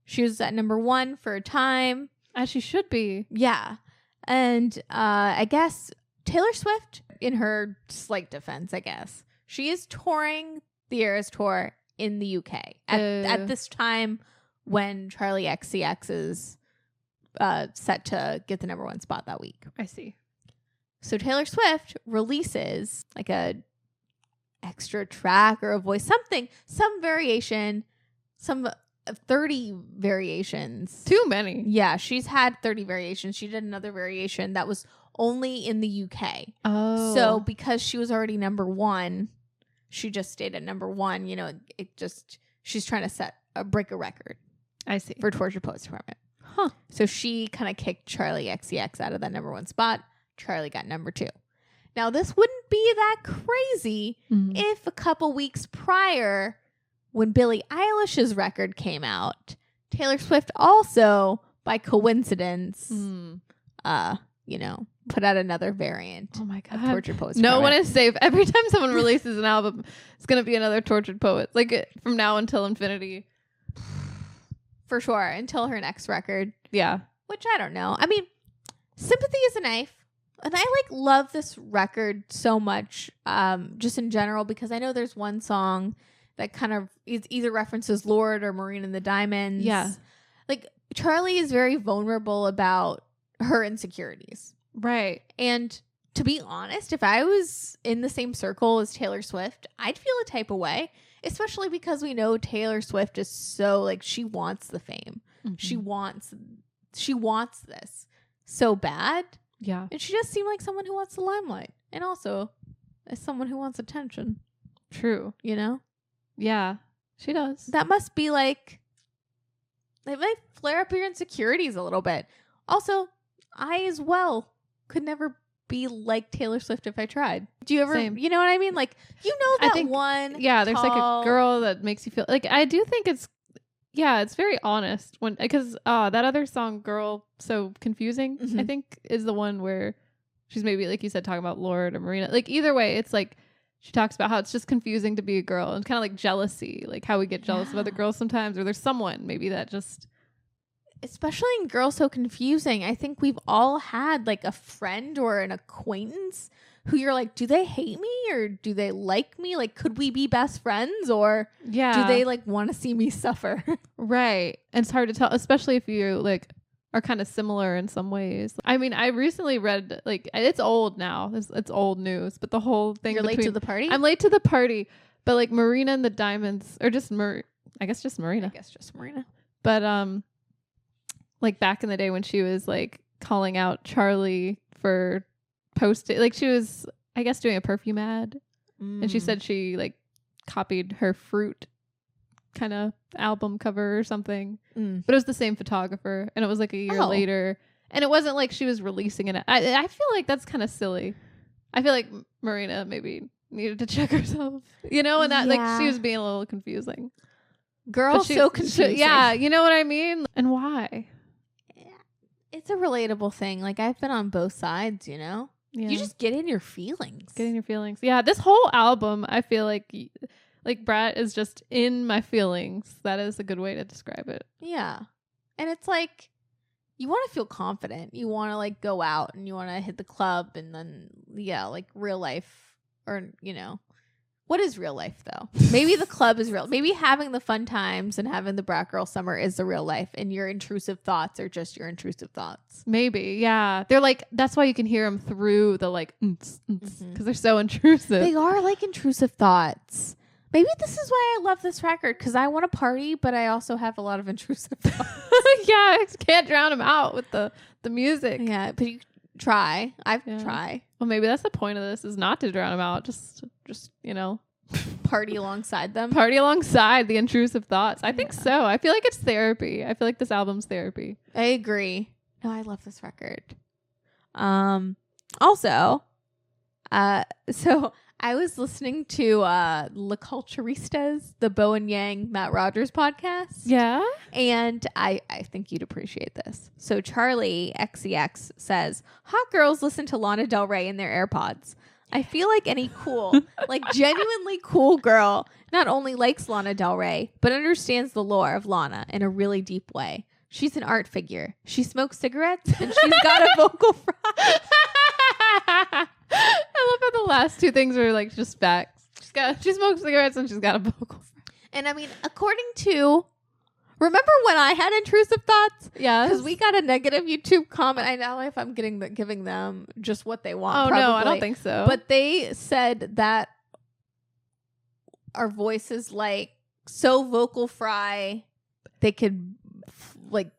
[SPEAKER 1] She was at number 1 for a time.
[SPEAKER 2] As she should be.
[SPEAKER 1] Yeah. And I guess Taylor Swift, in her slight defense, I guess, she is touring the Eras Tour in the UK at this time when Charli XCX is set to get the number 1 spot that week.
[SPEAKER 2] I see.
[SPEAKER 1] So Taylor Swift releases like a extra track or a voice, some variation, some 30 variations.
[SPEAKER 2] Too many.
[SPEAKER 1] Yeah, she's had 30 variations. She did another variation that was only in the UK.
[SPEAKER 2] Oh.
[SPEAKER 1] So because she was already number 1, she just stayed at number 1. You know, she's trying to break a record.
[SPEAKER 2] I see.
[SPEAKER 1] For Tortured Poets Department. Huh. So she kind of kicked Charli XCX out of that number 1 spot. Charli got number 2. Now, this wouldn't be that crazy if a couple weeks prior, when Billie Eilish's record came out, Taylor Swift also, by coincidence, put out another variant.
[SPEAKER 2] Oh my God.
[SPEAKER 1] Of Tortured Poets.
[SPEAKER 2] No one is safe. Every time someone releases an album, it's going to be another Tortured Poet. Like from now until infinity.
[SPEAKER 1] For sure. Until her next record.
[SPEAKER 2] Yeah.
[SPEAKER 1] Which I don't know. I mean, Sympathy is a Knife. And I love this record so much, just in general, because I know there's one song that kind of either references Lord or Marine and the Diamonds.
[SPEAKER 2] Yeah.
[SPEAKER 1] Like, Charli is very vulnerable about her insecurities.
[SPEAKER 2] Right.
[SPEAKER 1] And to be honest, if I was in the same circle as Taylor Swift, I'd feel a type of way, especially because we know Taylor Swift is so, like, she wants the fame. She wants this so bad.
[SPEAKER 2] Yeah.
[SPEAKER 1] And she just seemed like someone who wants the limelight. And also as someone who wants attention.
[SPEAKER 2] True.
[SPEAKER 1] You know?
[SPEAKER 2] Yeah. She does.
[SPEAKER 1] That must be like, it might flare up your insecurities a little bit. Also, I as well could never be like Taylor Swift if I tried. Do you ever,
[SPEAKER 2] Same.
[SPEAKER 1] you know what I mean? Like, you know, that
[SPEAKER 2] I think,
[SPEAKER 1] one.
[SPEAKER 2] Yeah, there's like
[SPEAKER 1] tall-
[SPEAKER 2] a girl that makes you feel like, I do think it's very honest when, because that other song, Girl So Confusing, I think is the one where she's maybe, like you said, talking about Lord or Marina. Like either way, it's like she talks about how it's just confusing to be a girl and kind of like jealousy, like how we get jealous of other girls sometimes, or there's someone maybe that just,
[SPEAKER 1] especially in Girl So Confusing, I think we've all had like a friend or an acquaintance who you're like, do they hate me or do they like me? Like, could we be best friends, or do they like want to see me suffer?
[SPEAKER 2] Right. And it's hard to tell, especially if you like are kind of similar in some ways. I mean, I recently read, like, it's old now. It's old news, but the whole thing.
[SPEAKER 1] You're late to the party?
[SPEAKER 2] I'm late to the party, but like Marina and the Diamonds, or just I guess just Marina. But like back in the day when she was like calling out Charli for posting, like she was, I guess, doing a perfume ad, and she said she like copied her Fruit kind of album cover or something, but it was the same photographer, and it was like a year later, and it wasn't like she was releasing it. I feel like that's kind of silly. I feel like Marina maybe needed to check herself, you know, and that like she was being a little confusing.
[SPEAKER 1] Girl So Confusing.
[SPEAKER 2] Yeah, you know what I mean? And why?
[SPEAKER 1] It's a relatable thing. Like, I've been on both sides, you know?
[SPEAKER 2] Yeah.
[SPEAKER 1] You just get in your feelings.
[SPEAKER 2] Yeah, this whole album, I feel like Brat is just in my feelings. That is a good way to describe it.
[SPEAKER 1] Yeah. And it's like, you want to feel confident. You want to like go out and you want to hit the club, and then, yeah, like real life, or, you know, what is real life though? Maybe the club is real. Maybe having the fun times and having the Brat Girl Summer is the real life, and your intrusive thoughts are just your intrusive thoughts.
[SPEAKER 2] Maybe, yeah. They're like, that's why you can hear them through the like, because they're so intrusive.
[SPEAKER 1] They are like intrusive thoughts. Maybe this is why I love this record, because I want to party, but I also have a lot of intrusive thoughts.
[SPEAKER 2] Yeah, I can't drown them out with the music.
[SPEAKER 1] Yeah, but you try. I've tried.
[SPEAKER 2] Well, maybe that's the point of this, is not to drown them out. Just you know,
[SPEAKER 1] party alongside them.
[SPEAKER 2] Party alongside the intrusive thoughts. I think so. I feel like it's therapy. I feel like this album's therapy.
[SPEAKER 1] I agree. No, I love this record. Also, so I was listening to La Culturistas, the Bo and Yang Matt Rogers podcast.
[SPEAKER 2] Yeah.
[SPEAKER 1] And I think you'd appreciate this. So Charli XCX says, hot girls listen to Lana Del Rey in their AirPods. I feel like any cool, like genuinely cool girl not only likes Lana Del Rey, but understands the lore of Lana in a really deep way. She's an art figure. She smokes cigarettes and she's got a vocal fry.
[SPEAKER 2] I love how the last two things are like just facts. She smokes cigarettes and she's got a vocal fry.
[SPEAKER 1] And I mean, according to, remember when I had intrusive thoughts?
[SPEAKER 2] Yeah.
[SPEAKER 1] Because we got a negative YouTube comment. I don't know if I'm giving them just what they want.
[SPEAKER 2] Oh,
[SPEAKER 1] probably.
[SPEAKER 2] no, I don't think so.
[SPEAKER 1] But they said that our voices like so vocal fry, they could like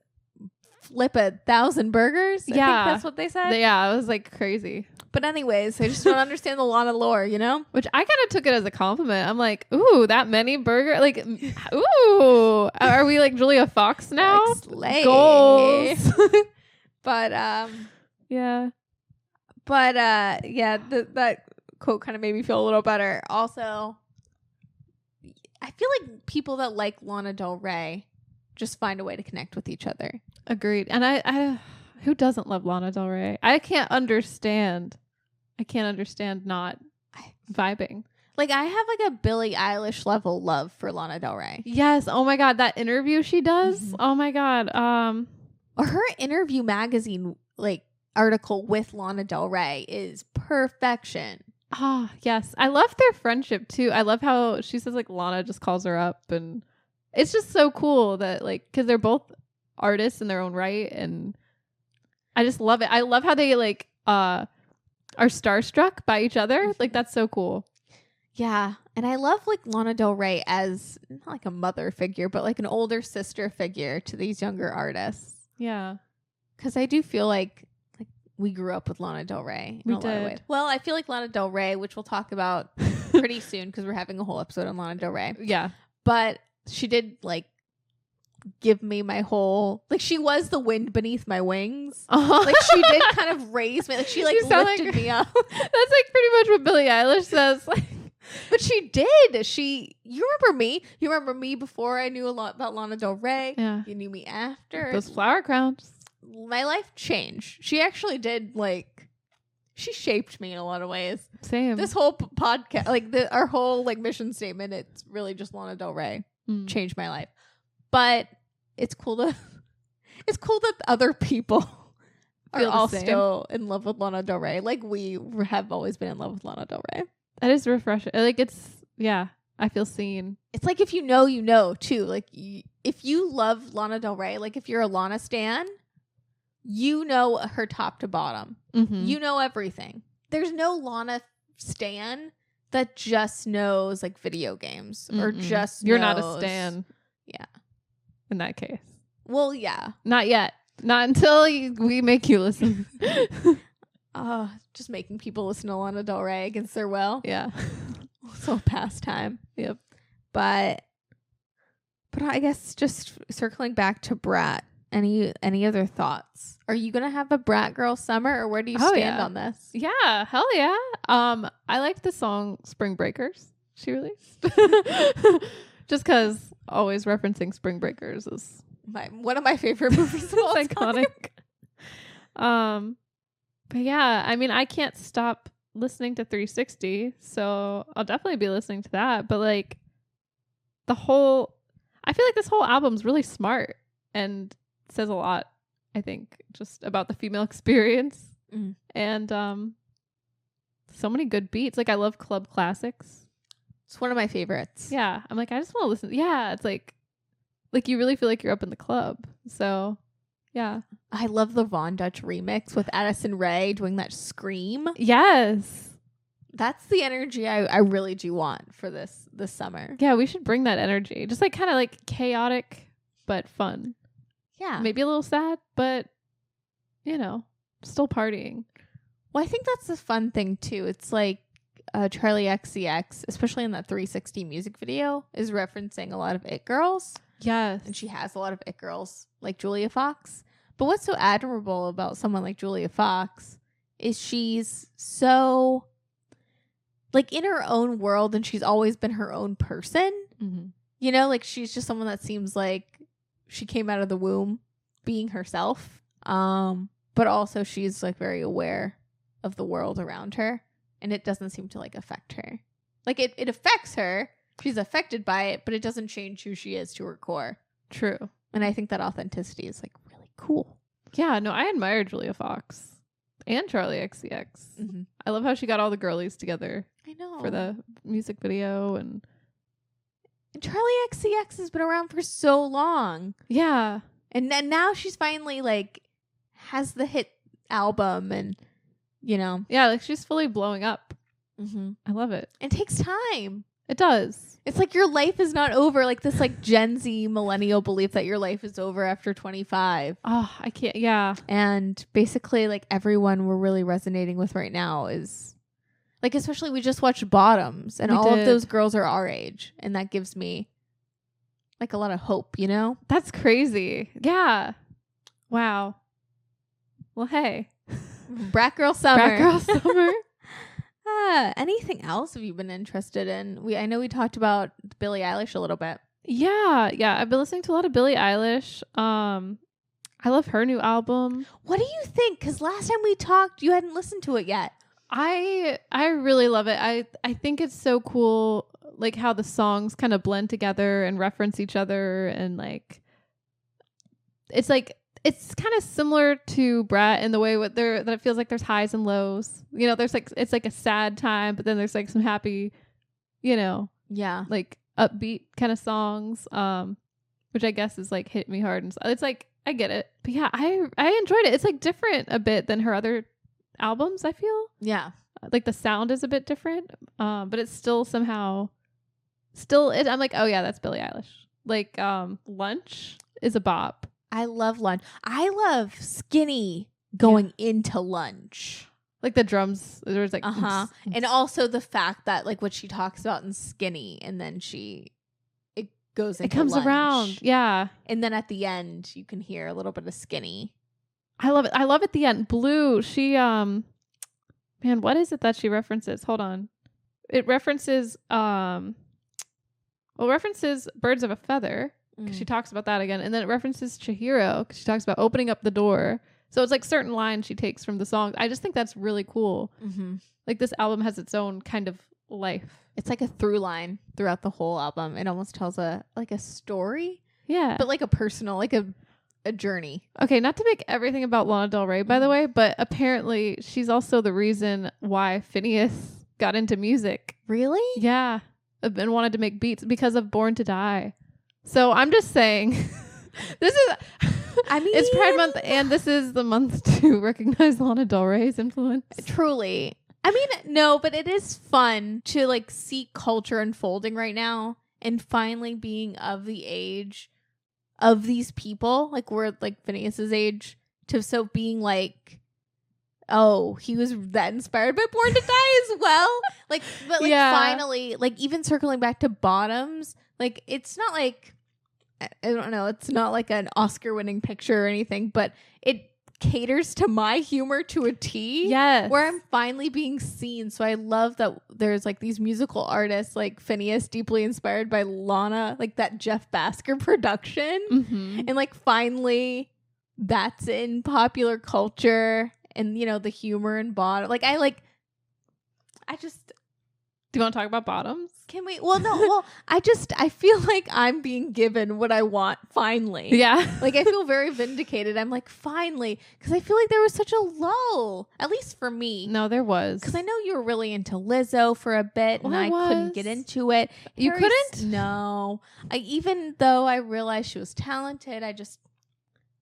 [SPEAKER 1] flip 1,000 burgers.
[SPEAKER 2] Yeah.
[SPEAKER 1] I think that's what they said.
[SPEAKER 2] Yeah, it was like crazy.
[SPEAKER 1] But anyways, I just don't understand the Lana lore, you know?
[SPEAKER 2] Which I kind of took it as a compliment. I'm like, ooh, that many burger? Like, ooh, are we like Julia Fox now?
[SPEAKER 1] Like, slay.
[SPEAKER 2] Goals.
[SPEAKER 1] But
[SPEAKER 2] yeah.
[SPEAKER 1] But yeah, that quote kind of made me feel a little better. Also, I feel like people that like Lana Del Rey just find a way to connect with each other.
[SPEAKER 2] Agreed. And I who doesn't love Lana Del Rey? I can't understand not vibing.
[SPEAKER 1] Like, I have like a Billie Eilish level love for Lana Del Rey.
[SPEAKER 2] Yes. Oh my God. That interview she does.
[SPEAKER 1] Mm-hmm.
[SPEAKER 2] Oh my God.
[SPEAKER 1] Or her interview magazine like article with Lana Del Rey is perfection.
[SPEAKER 2] Ah, yes. I love their friendship too. I love how she says like Lana just calls her up, and it's just so cool that like, because they're both artists in their own right, and I just love it. I love how they like are starstruck by each other. Like, that's so cool.
[SPEAKER 1] Yeah. And I love like Lana Del Rey as not like a mother figure, but like an older sister figure to these younger artists.
[SPEAKER 2] Yeah.
[SPEAKER 1] Because I do feel like we grew up with Lana Del Rey.
[SPEAKER 2] We
[SPEAKER 1] in a lot of
[SPEAKER 2] did.
[SPEAKER 1] ways. Well, I feel like Lana Del Rey, which we'll talk about pretty soon because we're having a whole episode on Lana Del Rey.
[SPEAKER 2] Yeah.
[SPEAKER 1] But she did like give me my whole, like, she was the wind beneath my wings.
[SPEAKER 2] Uh-huh.
[SPEAKER 1] Like, she did kind of raise me. Like, she like
[SPEAKER 2] You sound
[SPEAKER 1] lifted me up.
[SPEAKER 2] That's like pretty much what Billie Eilish says.
[SPEAKER 1] But she did. You remember me? You remember me before I knew a lot about Lana Del Rey?
[SPEAKER 2] Yeah.
[SPEAKER 1] You knew me after.
[SPEAKER 2] Those flower crowns.
[SPEAKER 1] My life changed. She actually did, like, she shaped me in a lot of ways.
[SPEAKER 2] Same.
[SPEAKER 1] This whole podcast, like, our whole, like, mission statement, it's really just Lana Del Rey changed my life. But it's cool that other people are all still in love with Lana Del Rey. Like, we have always been in love with Lana Del Rey.
[SPEAKER 2] That is refreshing. Like, I feel seen.
[SPEAKER 1] It's like, if you know, too. Like, if you love Lana Del Rey, like, if you're a Lana stan, you know her top to bottom.
[SPEAKER 2] Mm-hmm.
[SPEAKER 1] You know everything. There's no Lana stan that just knows, like, video games or just
[SPEAKER 2] You're
[SPEAKER 1] knows.
[SPEAKER 2] not a stan.
[SPEAKER 1] Yeah.
[SPEAKER 2] In that case.
[SPEAKER 1] Well, yeah.
[SPEAKER 2] Not yet. Not until we make you listen.
[SPEAKER 1] Just making people listen to Lana Del Rey against their will.
[SPEAKER 2] Yeah.
[SPEAKER 1] So pastime.
[SPEAKER 2] Yep.
[SPEAKER 1] But I guess just circling back to Brat, any other thoughts? Are you gonna have a Brat Girl Summer, or where do you stand on this?
[SPEAKER 2] Yeah, hell yeah. I liked the song Spring Breakers she released. Just because always referencing Spring Breakers is
[SPEAKER 1] one of my favorite movies of all time.
[SPEAKER 2] Iconic. But yeah, I mean, I can't stop listening to 360, so I'll definitely be listening to that. But like, I feel like this whole album's really smart and says a lot, I think, just about the female experience. And so many good beats. Like, I love club classics.
[SPEAKER 1] It's one of my favorites.
[SPEAKER 2] Yeah, I'm like, I just want to listen. Yeah, it's like you really feel like you're up in the club. So yeah,
[SPEAKER 1] I love the Von Dutch remix with Addison Rae doing that scream.
[SPEAKER 2] Yes,
[SPEAKER 1] that's the energy I really do want for this summer.
[SPEAKER 2] Yeah, we should bring that energy. Just like kind of like chaotic but fun.
[SPEAKER 1] Yeah,
[SPEAKER 2] maybe a little sad, but still partying.
[SPEAKER 1] Well, I think that's the fun thing too. It's like Charli XCX, especially in that 360 music video, is referencing a lot of it girls.
[SPEAKER 2] Yes.
[SPEAKER 1] And she has a lot of it girls like Julia Fox. But what's so admirable about someone like Julia Fox is she's so, like, in her own world, and she's always been her own person.
[SPEAKER 2] Mm-hmm.
[SPEAKER 1] You know, like, she's just someone that seems like she came out of the womb being herself. But also she's, like, very aware of the world around her, and it doesn't seem to, like, affect her. Like, it affects her. She's affected by it, but it doesn't change who she is to her core.
[SPEAKER 2] True.
[SPEAKER 1] And I think that authenticity is, like, really cool.
[SPEAKER 2] Yeah, no, I admire Julia Fox and Charli XCX.
[SPEAKER 1] Mm-hmm.
[SPEAKER 2] I love how she got all the girlies together.
[SPEAKER 1] I know.
[SPEAKER 2] For the music video. And
[SPEAKER 1] Charli XCX has been around for so long.
[SPEAKER 2] Yeah.
[SPEAKER 1] And then now she's finally, like, has the hit album and, Yeah,
[SPEAKER 2] like, she's fully blowing up.
[SPEAKER 1] Mm-hmm.
[SPEAKER 2] I love it.
[SPEAKER 1] It takes time.
[SPEAKER 2] It does.
[SPEAKER 1] It's like your life is not over. Like this, like, Gen Z millennial belief that your life is over after 25.
[SPEAKER 2] Oh, I can't. Yeah.
[SPEAKER 1] And basically, like, everyone we're really resonating with right now is, like, especially we just watched Bottoms, and all of those girls are our age. And that gives me, like, a lot of hope,
[SPEAKER 2] That's crazy. Yeah. Wow. Well, hey.
[SPEAKER 1] Brat Girl Summer.
[SPEAKER 2] Brat Girl Summer.
[SPEAKER 1] Anything else have you been interested in? I know we talked about Billie Eilish a little bit.
[SPEAKER 2] Yeah. I've been listening to a lot of Billie Eilish. I love her new album.
[SPEAKER 1] What do you think? Because last time we talked, you hadn't listened to it yet.
[SPEAKER 2] I really love it. I think it's so cool, like, how the songs kind of blend together and reference each other, and like it's kind of similar to Brat in the way that it feels like there's highs and lows. There's like, it's like a sad time, but then there's like some happy,
[SPEAKER 1] yeah,
[SPEAKER 2] like upbeat kind of songs, which I guess is like hit me hard. And it's like, I get it, but yeah, I enjoyed it. It's like different a bit than her other albums, I feel.
[SPEAKER 1] Yeah,
[SPEAKER 2] like the sound is a bit different, but it's still somehow I'm like, oh yeah, that's Billie Eilish. Like, Lunch is a bop.
[SPEAKER 1] I love Lunch. I love Skinny going into Lunch.
[SPEAKER 2] Like the drums, there's like
[SPEAKER 1] and also the fact that, like, what she talks about in Skinny, and then it goes into
[SPEAKER 2] it comes
[SPEAKER 1] lunge.
[SPEAKER 2] around. Yeah.
[SPEAKER 1] And then at the end, you can hear a little bit of Skinny.
[SPEAKER 2] I love it. I love at the end. Blue, she, man, what is it that she references? Hold on. It references, references Birds of a Feather. Because she talks about that again. And then it references Chihiro because she talks about opening up the door. So it's like certain lines she takes from the song. I just think that's really cool.
[SPEAKER 1] Mm-hmm.
[SPEAKER 2] Like this album has its own kind of life.
[SPEAKER 1] It's like a through line throughout the whole album. It almost tells a story.
[SPEAKER 2] Yeah.
[SPEAKER 1] But like a personal, like a journey.
[SPEAKER 2] Okay, not to make everything about Lana Del Rey, by the way, but apparently she's also the reason why Phineas got into music.
[SPEAKER 1] Really?
[SPEAKER 2] Yeah. And wanted to make beats because of Born to Die. So I'm just saying, this is,
[SPEAKER 1] I mean,
[SPEAKER 2] it's Pride Month and this is the month to recognize Lana Del Rey's influence.
[SPEAKER 1] Truly. I mean, no, but it is fun to like see culture unfolding right now and finally being of the age of these people. Like we're like Phineas's age so being like, oh, he was that inspired by Born to Die as well. Like, but like finally, like even circling back to Bottoms, like it's not like, I don't know, it's not like an Oscar-winning picture or anything, but it caters to my humor to a T.
[SPEAKER 2] Yes.
[SPEAKER 1] Where I'm finally being seen. So I love that there's like these musical artists like Phineas, deeply inspired by Lana, like that Jeff Basker production.
[SPEAKER 2] Mm-hmm.
[SPEAKER 1] And like finally that's in popular culture and, you know, the humor and Bottom. Like I just.
[SPEAKER 2] Do you want to talk about Bottoms?
[SPEAKER 1] Can we? Well, no. Well, I feel like I'm being given what I want finally.
[SPEAKER 2] Yeah.
[SPEAKER 1] Like I feel very vindicated. I'm like, finally. Because I feel like there was such a lull, at least for me.
[SPEAKER 2] No, there was.
[SPEAKER 1] Because I know you were really into Lizzo for a bit and I couldn't get into it.
[SPEAKER 2] You couldn't?
[SPEAKER 1] No. Even though I realized she was talented, I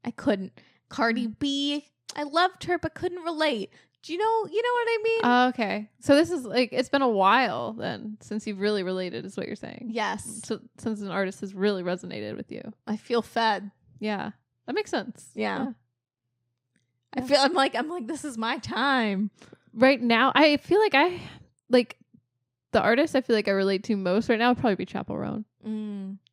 [SPEAKER 1] couldn't. Cardi B, I loved her, but couldn't relate. Do you know what I mean?
[SPEAKER 2] Okay. So this is like, it's been a while then since you've really related is what you're saying.
[SPEAKER 1] Yes.
[SPEAKER 2] So since an artist has really resonated with you.
[SPEAKER 1] I feel fed.
[SPEAKER 2] Yeah. That makes sense.
[SPEAKER 1] Yeah. I feel, I'm like, this is my time.
[SPEAKER 2] Right now, I feel like the artist I feel like I relate to most right now would probably be Chappell Roan.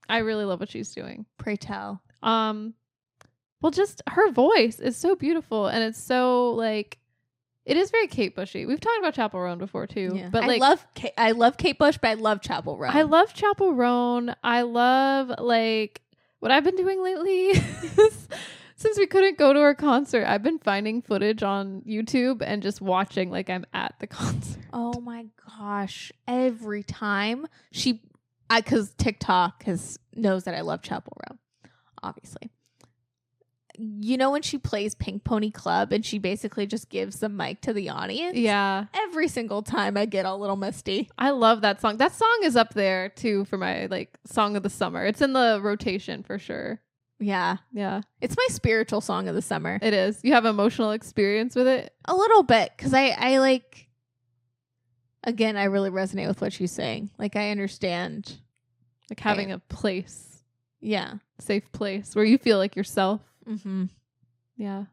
[SPEAKER 2] I really love what she's doing.
[SPEAKER 1] Pray tell.
[SPEAKER 2] Well, just her voice is so beautiful and it's so like, it is very Kate Bushy. We've talked about Chappell Roan before too. Yeah. But like,
[SPEAKER 1] I love Kate Bush, but I love Chappell Roan.
[SPEAKER 2] I love Chappell Roan. I love like what I've been doing lately. Since we couldn't go to her concert, I've been finding footage on YouTube and just watching like I'm at the concert.
[SPEAKER 1] Oh my gosh. Every time because TikTok knows that I love Chappell Roan, obviously. You know when she plays Pink Pony Club and she basically just gives the mic to the audience?
[SPEAKER 2] Yeah.
[SPEAKER 1] Every single time I get a little misty.
[SPEAKER 2] I love that song. That song is up there too for my like song of the summer. It's in the rotation for sure.
[SPEAKER 1] Yeah.
[SPEAKER 2] Yeah.
[SPEAKER 1] It's my spiritual song of the summer.
[SPEAKER 2] It is. You have emotional experience with it?
[SPEAKER 1] A little bit. Because I like, again, I really resonate with what she's saying. Like I understand.
[SPEAKER 2] Like having a place.
[SPEAKER 1] Yeah.
[SPEAKER 2] Safe place where you feel like yourself.
[SPEAKER 1] Mm-hmm.
[SPEAKER 2] Yeah.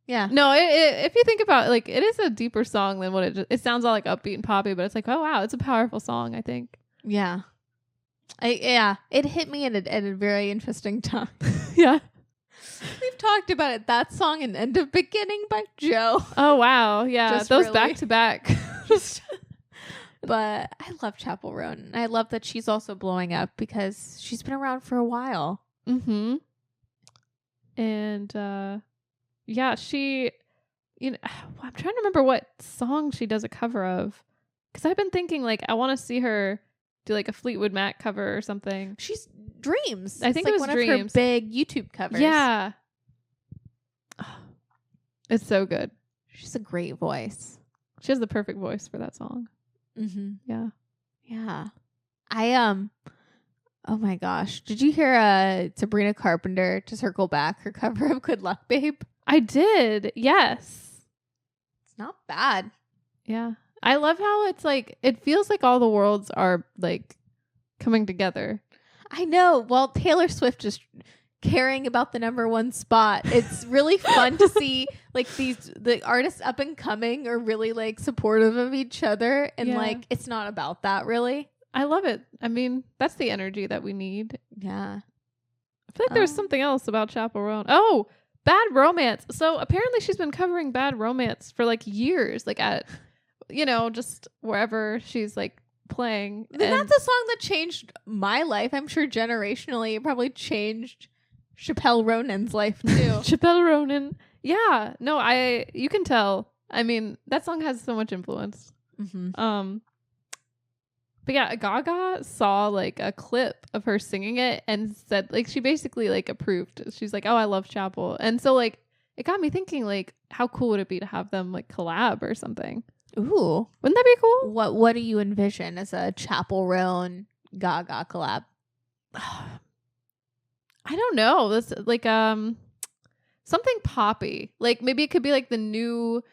[SPEAKER 1] Yeah.
[SPEAKER 2] No, if you think about it, like it is a deeper song than what it sounds all like upbeat and poppy, but it's like, oh wow, it's a powerful song, I think.
[SPEAKER 1] Yeah. It hit me at a very interesting time.
[SPEAKER 2] Yeah.
[SPEAKER 1] We've talked about it. That song and End of Beginning by Joe.
[SPEAKER 2] Oh wow. Yeah.
[SPEAKER 1] Just
[SPEAKER 2] those
[SPEAKER 1] really.
[SPEAKER 2] back to back.
[SPEAKER 1] But I love Chappell Roan. I love that she's also blowing up because she's been around for a while.
[SPEAKER 2] Mm-hmm. And yeah, she, you know, I'm trying to remember what song she does a cover of, because I've been thinking like I want to see her do like a Fleetwood Mac cover or something.
[SPEAKER 1] She's Dreams.
[SPEAKER 2] I think
[SPEAKER 1] it's
[SPEAKER 2] it was
[SPEAKER 1] one
[SPEAKER 2] Dreams.
[SPEAKER 1] of her big YouTube covers.
[SPEAKER 2] Yeah, it's so good.
[SPEAKER 1] She's a great voice.
[SPEAKER 2] She has the perfect voice for that song.
[SPEAKER 1] Mm-hmm.
[SPEAKER 2] Yeah.
[SPEAKER 1] Oh my gosh. Did you hear Sabrina Carpenter, to circle back, her cover of Good Luck Babe?
[SPEAKER 2] I did. Yes.
[SPEAKER 1] It's not bad.
[SPEAKER 2] Yeah. I love how it's like, it feels like all the worlds are like coming together.
[SPEAKER 1] I know. Well, Taylor Swift just caring about the #1 spot. It's really fun to see like the artists up and coming are really like supportive of each other. And like, it's not about that really.
[SPEAKER 2] I love it. I mean, that's the energy that we need.
[SPEAKER 1] Yeah.
[SPEAKER 2] I feel like there's something else about Chappell Roan. Oh, Bad Romance. So apparently she's been covering Bad Romance for like years, like at, just wherever she's like playing.
[SPEAKER 1] Then that's a song that changed my life. I'm sure generationally it probably changed Chappell Ronan's life too.
[SPEAKER 2] Chappell Roan. Yeah. No, you can tell. I mean, that song has so much influence.
[SPEAKER 1] Mm-hmm.
[SPEAKER 2] But yeah, Gaga saw like a clip of her singing it and said like she basically like approved. She's like, "Oh, I love Chappell," and so like it got me thinking like, how cool would it be to have them like collab or something?
[SPEAKER 1] Ooh,
[SPEAKER 2] wouldn't that be cool?
[SPEAKER 1] What do you envision as a Chappell Roan Gaga collab?
[SPEAKER 2] I don't know. This like something poppy. Like maybe it could be like the new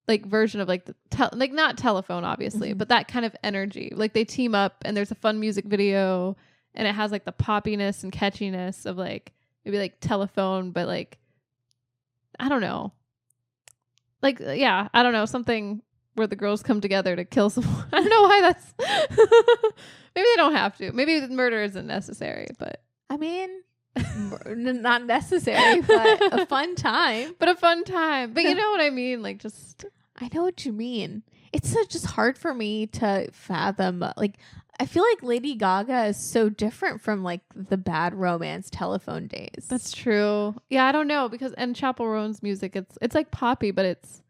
[SPEAKER 2] like version of like like not Telephone obviously, but that kind of energy. Like they team up and there's a fun music video and it has like the poppiness and catchiness of like maybe like Telephone, but like I don't know. Like yeah, I don't know, something where the girls come together to kill someone. I don't know why that's maybe they don't have to. Maybe murder isn't necessary, but
[SPEAKER 1] I mean not necessary, but a fun time.
[SPEAKER 2] But you know what I mean? Like just
[SPEAKER 1] I know what you mean. It's just hard for me to fathom. Like I feel like Lady Gaga is so different from like the Bad Romance Telephone days.
[SPEAKER 2] That's true. Yeah, I don't know because and Chappell Roan's music, it's like poppy, but it's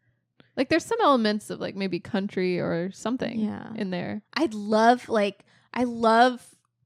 [SPEAKER 2] like there's some elements of like maybe country or something in there.
[SPEAKER 1] I love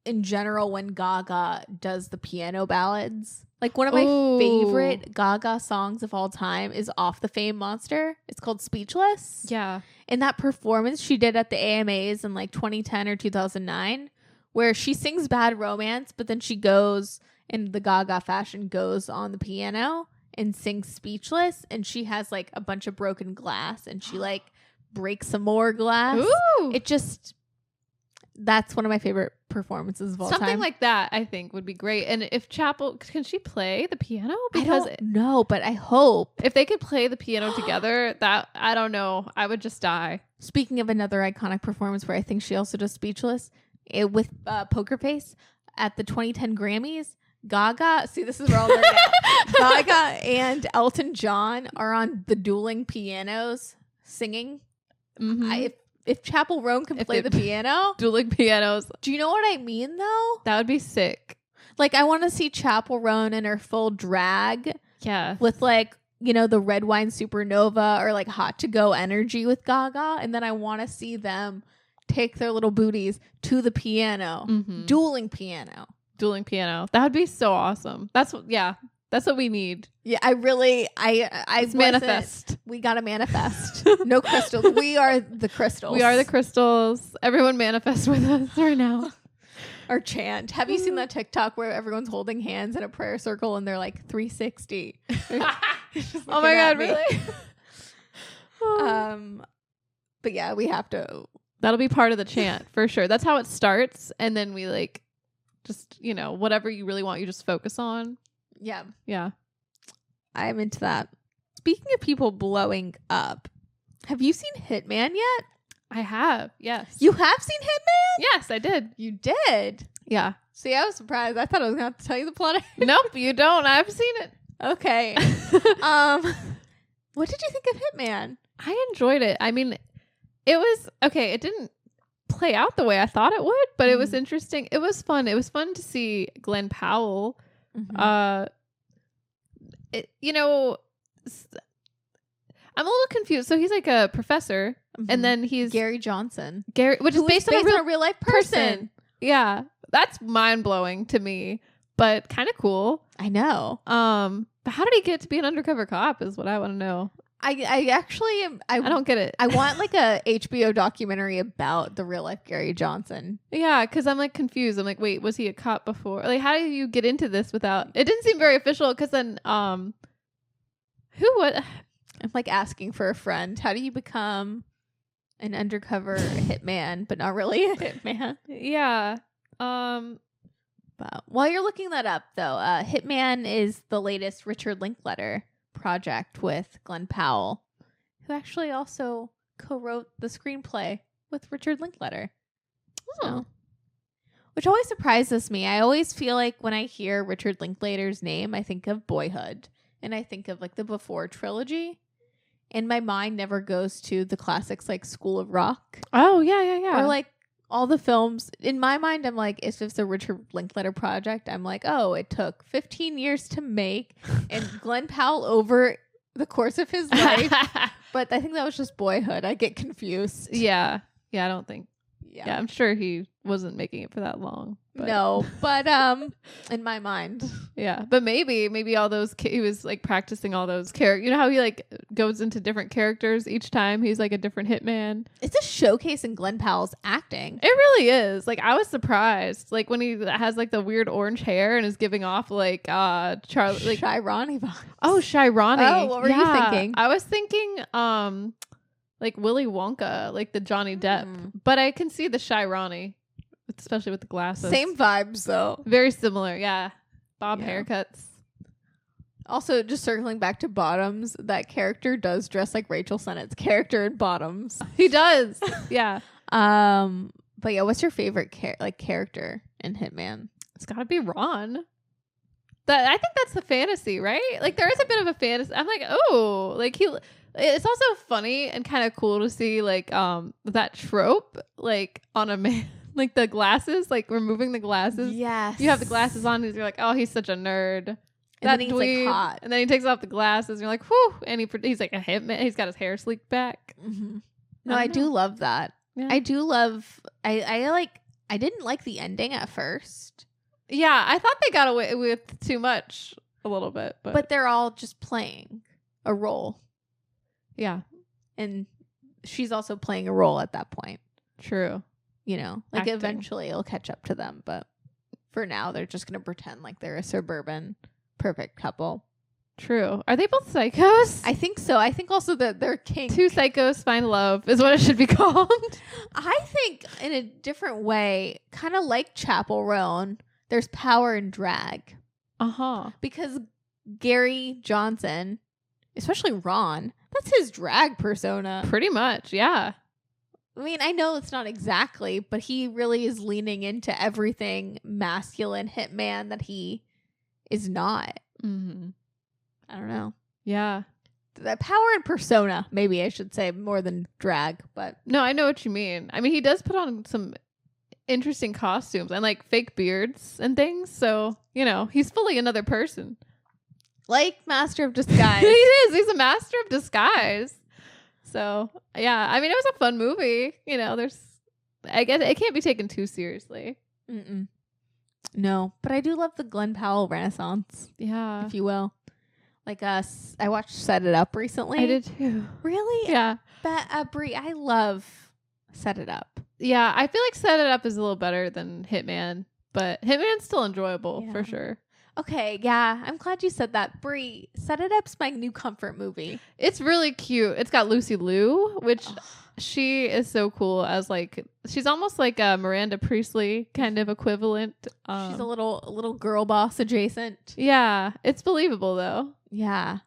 [SPEAKER 1] in general when Gaga does the piano ballads. Like one of my favorite Gaga songs of all time is Off the Fame Monster. It's called Speechless.
[SPEAKER 2] Yeah.
[SPEAKER 1] And that performance she did at the AMAs in like 2010 or 2009 where she sings Bad Romance, but then she goes in the Gaga fashion, goes on the piano and sings Speechless. And she has like a bunch of broken glass and she like breaks some more glass.
[SPEAKER 2] Ooh.
[SPEAKER 1] That's one of my favorite performances of all time.
[SPEAKER 2] Something like that, I think, would be great. And if Chappell, can she play the piano?
[SPEAKER 1] Because I don't know, but I hope.
[SPEAKER 2] If they could play the piano together, that, I don't know, I would just die. Speaking
[SPEAKER 1] of another iconic performance where I think she also does Speechless, with Poker Face at the 2010 Grammys, Gaga, see this is where I'll learn it. Gaga and Elton John are on the dueling pianos singing.
[SPEAKER 2] Mm-hmm.
[SPEAKER 1] If Chappell Roan can play the piano.
[SPEAKER 2] Dueling pianos.
[SPEAKER 1] Do you know what I mean, though?
[SPEAKER 2] That would be sick.
[SPEAKER 1] Like, I want to see Chappell Roan in her full drag.
[SPEAKER 2] Yeah.
[SPEAKER 1] With, like, the Red Wine Supernova or, like, Hot to Go energy with Gaga. And then I want to see them take their little booties to the piano. Mm-hmm. Dueling piano.
[SPEAKER 2] That would be so awesome. That's what we need.
[SPEAKER 1] Yeah, I
[SPEAKER 2] manifest.
[SPEAKER 1] We gotta manifest. No crystals. We are the crystals.
[SPEAKER 2] We are the crystals. Everyone manifest with us right now.
[SPEAKER 1] Or chant. Have you seen that TikTok where everyone's holding hands in a prayer circle and they're like 360?
[SPEAKER 2] Oh my God, really?
[SPEAKER 1] But yeah, we have to.
[SPEAKER 2] That'll be part of the chant for sure. That's how it starts, and then we like just whatever you really want, you just focus on. Yeah.
[SPEAKER 1] I'm into that. Speaking of people blowing up, have you seen Hitman yet?
[SPEAKER 2] I have, yes.
[SPEAKER 1] You have seen Hitman?
[SPEAKER 2] Yes, I did.
[SPEAKER 1] You did?
[SPEAKER 2] Yeah.
[SPEAKER 1] See, I was surprised. I thought I was going to have to tell you the plot.
[SPEAKER 2] Nope, you don't. I've seen it.
[SPEAKER 1] Okay. What did you think of Hitman?
[SPEAKER 2] I enjoyed it. I mean, it was, okay, it didn't play out the way I thought it would, but it was interesting. It was fun. It was fun to see Glen Powell. Mm-hmm. I'm a little confused. So he's like a professor, and then he's
[SPEAKER 1] Gary Johnson,
[SPEAKER 2] which is based on a real
[SPEAKER 1] life person.
[SPEAKER 2] Yeah, that's mind blowing to me, but kind of cool.
[SPEAKER 1] I know.
[SPEAKER 2] But how did he get to be an undercover cop? Is what I want to know.
[SPEAKER 1] I actually am. I
[SPEAKER 2] don't get it.
[SPEAKER 1] I want like a HBO documentary about the real life Gary Johnson.
[SPEAKER 2] Yeah, because I'm like confused. I'm like, wait, was he a cop before? Like, how did you get into this without? It didn't seem very official. Because then, what?
[SPEAKER 1] I'm like asking for a friend. How do you become an undercover hitman, but not really a hitman?
[SPEAKER 2] Yeah.
[SPEAKER 1] But while you're looking that up, though, Hitman is the latest Richard Linklater project with Glen Powell, who actually also co-wrote the screenplay with Richard Linklater.
[SPEAKER 2] Oh,
[SPEAKER 1] which always surprises me. I always feel like when I hear Richard Linklater's name, I think of Boyhood, and I think of like the Before trilogy. And my mind never goes to the classics like School of Rock.
[SPEAKER 2] Oh, yeah.
[SPEAKER 1] Or like all the films. In my mind, I'm like, if it's a Richard Linklater project, I'm like, oh, it took 15 years to make and Glen Powell over the course of his life. But I think that was just Boyhood. I get confused.
[SPEAKER 2] Yeah, I don't think.
[SPEAKER 1] Yeah,
[SPEAKER 2] I'm sure he wasn't making it for that long. But.
[SPEAKER 1] No, but in my mind.
[SPEAKER 2] Yeah, but maybe all those, he was like practicing all those characters. You know how he like goes into different characters each time? He's like a different hitman.
[SPEAKER 1] It's a showcase in Glen Powell's acting.
[SPEAKER 2] It really is. Like, I was surprised. Like, when he has like the weird orange hair and is giving off like Charlie, like
[SPEAKER 1] Chirani vibes.
[SPEAKER 2] Oh, Chirani.
[SPEAKER 1] Oh, what were you thinking?
[SPEAKER 2] I was thinking like Willy Wonka, like the Johnny Depp. But I can see the Chirani, especially with the glasses.
[SPEAKER 1] Same vibes though.
[SPEAKER 2] Very similar, yeah. Bob
[SPEAKER 1] Yeah.
[SPEAKER 2] haircuts.
[SPEAKER 1] Also, just circling back to Bottoms, that character does dress like Rachel Sennett's character in Bottoms.
[SPEAKER 2] He does. Yeah.
[SPEAKER 1] But yeah, what's your favorite character in Hitman?
[SPEAKER 2] It's got to be Ron. I think that's the fantasy, right? Like, there is a bit of a fantasy. I'm like, oh, like it's also funny and kind of cool to see like that trope like on a man, like the glasses, like removing the glasses.
[SPEAKER 1] Yes.
[SPEAKER 2] You have the glasses on and you're like, oh, he's such a nerd.
[SPEAKER 1] And
[SPEAKER 2] That
[SPEAKER 1] then he's
[SPEAKER 2] dweeb.
[SPEAKER 1] like hot.
[SPEAKER 2] And then he takes off the glasses and you're like, whew. And he's like a hitman. He's got his hair sleeked back.
[SPEAKER 1] Mm-hmm. No, I do love that.
[SPEAKER 2] Yeah.
[SPEAKER 1] I do love. I didn't like the ending at first,
[SPEAKER 2] Yeah, I thought they got away with too much a little bit,
[SPEAKER 1] but they're all just playing a role,
[SPEAKER 2] yeah,
[SPEAKER 1] and she's also playing a role at that point.
[SPEAKER 2] true.
[SPEAKER 1] You know, like
[SPEAKER 2] Acting.
[SPEAKER 1] eventually it'll catch up to them, but for now they're just gonna pretend like they're a suburban perfect couple.
[SPEAKER 2] True. Are they both psychos?
[SPEAKER 1] I think so. I think also that they're kink.
[SPEAKER 2] Two psychos find love is what it should be called.
[SPEAKER 1] I think in a different way, kind of like Chappell Roan, there's power in drag.
[SPEAKER 2] Uh-huh.
[SPEAKER 1] Because Gary Johnson, especially Ron, that's his drag persona.
[SPEAKER 2] Pretty much, yeah.
[SPEAKER 1] I mean, I know it's not exactly, but he really is leaning into everything masculine hitman that he is not.
[SPEAKER 2] Mm-hmm.
[SPEAKER 1] I don't know.
[SPEAKER 2] Yeah.
[SPEAKER 1] The power and persona, maybe I should say, more than drag, but
[SPEAKER 2] No, I know what you mean. I mean, he does put on some interesting costumes and like fake beards and things. So, you know, he's fully another person.
[SPEAKER 1] like Master of Disguise.
[SPEAKER 2] He is. He's a master of disguise. So, yeah. I mean, it was a fun movie. You know, I guess it can't be taken too seriously.
[SPEAKER 1] Mm-mm. No, but I do love the Glen Powell Renaissance,
[SPEAKER 2] Yeah.
[SPEAKER 1] if you will. Like I watched Set It Up recently.
[SPEAKER 2] I did too.
[SPEAKER 1] Really?
[SPEAKER 2] Yeah.
[SPEAKER 1] Brie, I love Set It Up.
[SPEAKER 2] Yeah. I feel like Set It Up is a little better than Hitman, but Hitman's still enjoyable for sure.
[SPEAKER 1] Okay, yeah. I'm glad you said that. Brie, Set It Up's my new comfort movie.
[SPEAKER 2] It's really cute. It's got Lucy Liu, which she is so cool as like, she's almost like a Miranda Priestley kind of equivalent.
[SPEAKER 1] She's a little girl boss adjacent.
[SPEAKER 2] Yeah. It's believable though.
[SPEAKER 1] Yeah.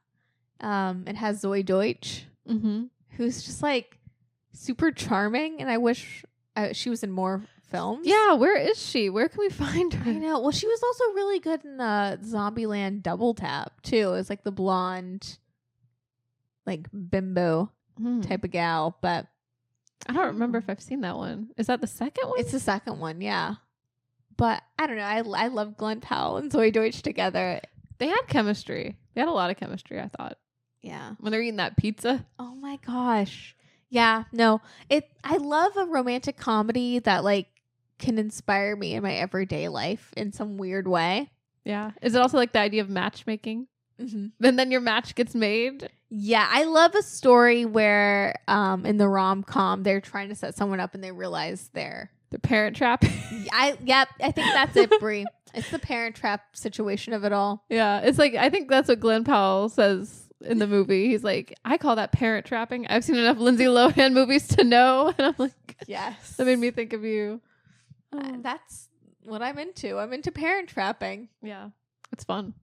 [SPEAKER 1] It has Zoe Deutsch, who's just like super charming, and I wish she was in more films.
[SPEAKER 2] Yeah, where is she? Where can we find her?
[SPEAKER 1] I know. Well, she was also really good in the Zombieland Double Tap too. It was like the blonde, like bimbo type of gal. But
[SPEAKER 2] I don't remember if I've seen that one. Is that the second one?
[SPEAKER 1] it's the second one, yeah. But I don't know. I love Glen Powell and Zoe Deutsch together.
[SPEAKER 2] They had chemistry. They had a lot of chemistry, I thought.
[SPEAKER 1] Yeah.
[SPEAKER 2] When they're eating that pizza.
[SPEAKER 1] Oh my gosh. Yeah. No. I love a romantic comedy that like can inspire me in my everyday life in some weird way.
[SPEAKER 2] Yeah. Is it also like the idea of matchmaking?
[SPEAKER 1] Mm-hmm.
[SPEAKER 2] And then your match gets made?
[SPEAKER 1] Yeah, I love a story where in the rom-com they're trying to set someone up and they realize they're
[SPEAKER 2] The Parent Trap?
[SPEAKER 1] I think that's it, Brie. It's the Parent Trap situation of it all.
[SPEAKER 2] Yeah. It's like, I think that's what Glen Powell says in the movie. He's like, I call that parent trapping. I've seen enough Lindsay Lohan movies to know. And I'm like,
[SPEAKER 1] Yes.
[SPEAKER 2] that made me think of you.
[SPEAKER 1] That's what I'm into. I'm into parent trapping.
[SPEAKER 2] Yeah. It's fun.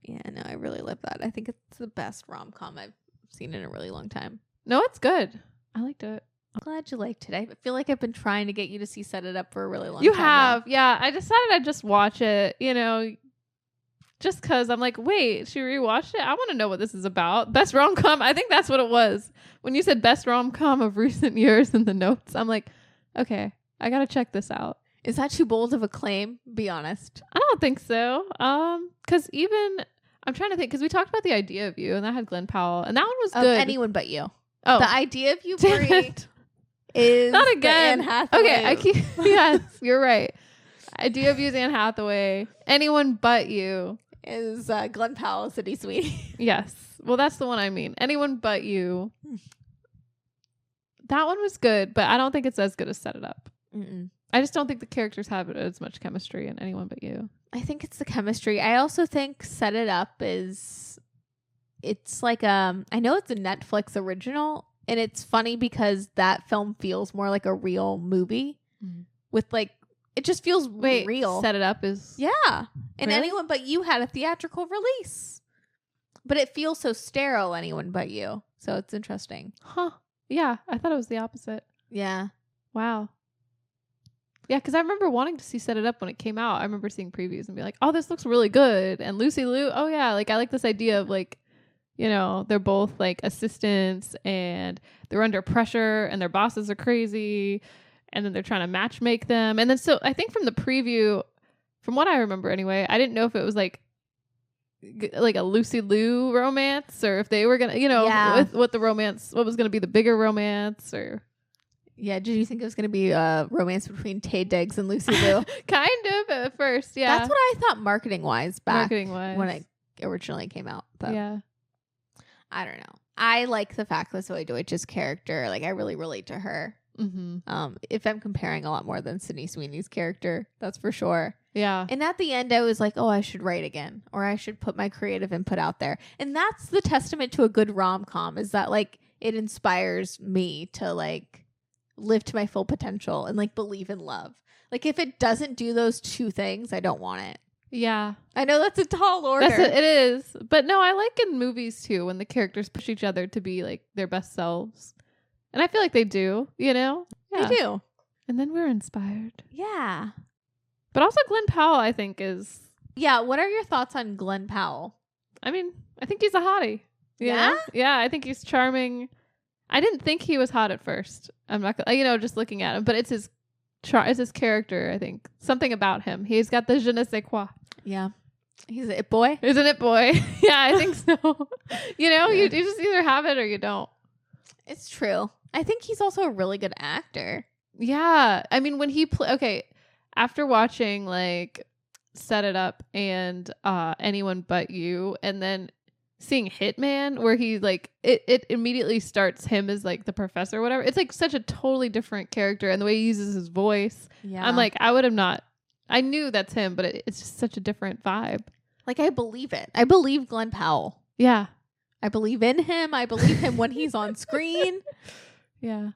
[SPEAKER 1] Yeah, no, I really love that. I think it's the best rom-com I've seen in a really long time.
[SPEAKER 2] No, it's good. I liked it.
[SPEAKER 1] I'm glad you liked it. I feel like I've been trying to get you to see Set It Up for a really long
[SPEAKER 2] You
[SPEAKER 1] time.
[SPEAKER 2] have. Yeah. I decided I'd just watch it, you know, just because I'm like, wait, she rewatched it? I want to know what this is about. Best rom-com. I think that's what it was. When you said best rom-com of recent years in the notes, I'm like, okay, I got to check this out.
[SPEAKER 1] Is that too bold of a claim? Be honest.
[SPEAKER 2] I don't think so. Because even, I'm trying to think, because we talked about The Idea of You, and that had Glen Powell, and that one was good.
[SPEAKER 1] Anyone But You.
[SPEAKER 2] Oh.
[SPEAKER 1] The Idea of You,
[SPEAKER 2] Damn
[SPEAKER 1] Brie,
[SPEAKER 2] it.
[SPEAKER 1] is
[SPEAKER 2] Not again.
[SPEAKER 1] the Anne Hathaway.
[SPEAKER 2] Okay, yes, you're right. Idea of You is Anne Hathaway. Anyone But You
[SPEAKER 1] is Glen Powell, Sydney Sweeney.
[SPEAKER 2] Yes. Well, that's the one I mean. Anyone But You. That one was good, but I don't think it's as good as Set It Up.
[SPEAKER 1] Mm-mm.
[SPEAKER 2] I just don't think the characters have as much chemistry in Anyone But You.
[SPEAKER 1] I think it's the chemistry. I also think Set It Up it's like I know it's a Netflix original, and it's funny because that film feels more like a real movie with like, it just feels real.
[SPEAKER 2] Set It Up is...
[SPEAKER 1] Yeah. And
[SPEAKER 2] Really?
[SPEAKER 1] Anyone But You had a theatrical release. But it feels so sterile, Anyone But You. So it's interesting.
[SPEAKER 2] Huh. Yeah, I thought it was the opposite.
[SPEAKER 1] Yeah.
[SPEAKER 2] Wow. Yeah, because I remember wanting to see Set It Up when it came out. I remember seeing previews and be like, oh, this looks really good. And Lucy Liu, oh yeah, like I like this idea of like, you know, they're both like assistants and they're under pressure and their bosses are crazy. And then they're trying to match make them. And then so I think from the preview, from what I remember anyway, I didn't know if it was like a Lucy Liu romance or if they were going to, you know, what the romance, what was going to be the bigger romance or...
[SPEAKER 1] Yeah, did you think it was going to be a romance between Taye Diggs and Lucy Liu?
[SPEAKER 2] Kind of at first, yeah.
[SPEAKER 1] That's what I thought marketing-wise back
[SPEAKER 2] Marketing-wise.
[SPEAKER 1] when it originally came out. But
[SPEAKER 2] yeah.
[SPEAKER 1] I don't know. I like the fact that Zoe Deutsch's character, like I really relate to her.
[SPEAKER 2] Mm-hmm.
[SPEAKER 1] If I'm comparing a lot more than Sydney Sweeney's character, that's for sure.
[SPEAKER 2] Yeah.
[SPEAKER 1] And at the end, I was like, oh, I should write again, or I should put my creative input out there. And that's the testament to a good rom-com, is that like it inspires me to like live to my full potential and like believe in love. Like if it doesn't do those two things, I don't want it.
[SPEAKER 2] Yeah.
[SPEAKER 1] I know that's a tall order.
[SPEAKER 2] It is. But no, I like in movies too when the characters push each other to be like their best selves. And I feel like they do, you know?
[SPEAKER 1] Yeah. They do.
[SPEAKER 2] And then we're inspired.
[SPEAKER 1] Yeah.
[SPEAKER 2] But also Glen Powell, I think, is...
[SPEAKER 1] Yeah, what are your thoughts on Glen Powell?
[SPEAKER 2] I mean, I think he's a hottie.
[SPEAKER 1] Yeah?
[SPEAKER 2] Know? Yeah, I think he's charming. I didn't think he was hot at first. I'm not gonna, you know, just looking at him. But it's his character, I think. Something about him. He's got the je ne sais quoi.
[SPEAKER 1] Yeah. He's an it boy?
[SPEAKER 2] He's an it boy. Yeah, I think so. You know, you just either have it or you don't.
[SPEAKER 1] It's true. I think he's also a really good actor.
[SPEAKER 2] Yeah. I mean, when he after watching like Set It Up and Anyone But You, and then seeing Hitman, where he like it immediately starts him as like the professor or whatever. It's like such a totally different character, and the way he uses his voice.
[SPEAKER 1] Yeah.
[SPEAKER 2] I'm like, I knew that's him, but it's just such a different vibe.
[SPEAKER 1] Like I believe it. I believe Glen Powell.
[SPEAKER 2] Yeah.
[SPEAKER 1] I believe in him. I believe him when he's on screen.
[SPEAKER 2] Yeah.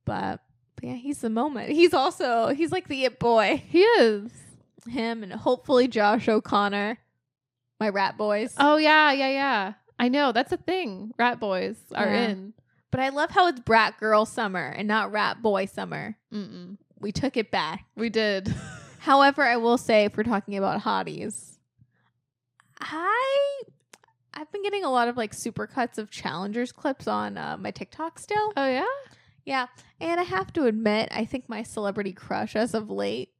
[SPEAKER 1] But yeah, he's the moment. He's like the it boy.
[SPEAKER 2] He is.
[SPEAKER 1] Him and hopefully Josh O'Connor, my rat boys.
[SPEAKER 2] Oh, yeah. I know. That's a thing. Rat boys are in.
[SPEAKER 1] But I love how it's Brat Girl Summer and not Rat Boy Summer.
[SPEAKER 2] Mm-mm.
[SPEAKER 1] We took it back.
[SPEAKER 2] We did.
[SPEAKER 1] However, I will say, if we're talking about hotties, I've been getting a lot of like supercuts of Challengers clips on my TikTok still.
[SPEAKER 2] Oh, yeah?
[SPEAKER 1] Yeah. And I have to admit, I think my celebrity crush as of late,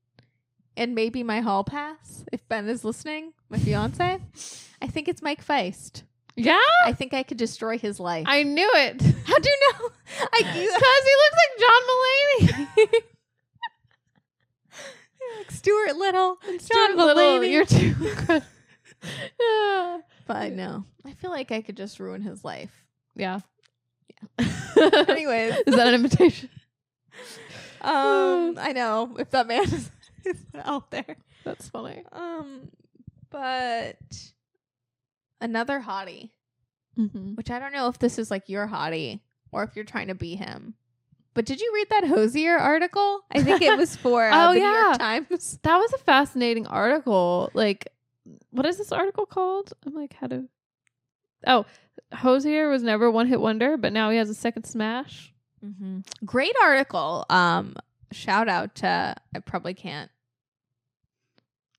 [SPEAKER 1] and maybe my hall pass, if Ben is listening, my fiance, I think it's Mike Feist.
[SPEAKER 2] Yeah?
[SPEAKER 1] I think I could destroy his life.
[SPEAKER 2] I knew it.
[SPEAKER 1] How'd you know?
[SPEAKER 2] Because he looks like John Mulaney.
[SPEAKER 1] Like Stuart Little.
[SPEAKER 2] John Mulaney. You're too incredible. Yeah.
[SPEAKER 1] But no, I feel like I could just ruin his life.
[SPEAKER 2] Yeah.
[SPEAKER 1] Anyways.
[SPEAKER 2] Is that an invitation?
[SPEAKER 1] I know, if that man is out there.
[SPEAKER 2] That's funny.
[SPEAKER 1] But another hottie,
[SPEAKER 2] mm-hmm.
[SPEAKER 1] which I don't know if this is like your hottie or if you're trying to be him. But did you read that Hozier article? I think it was for the New York Times.
[SPEAKER 2] That was a fascinating article. Like, what is this article called? I'm like, how to... Oh, Hozier was never one hit wonder, but now he has a second smash.
[SPEAKER 1] Great article. Shout out to, I probably can't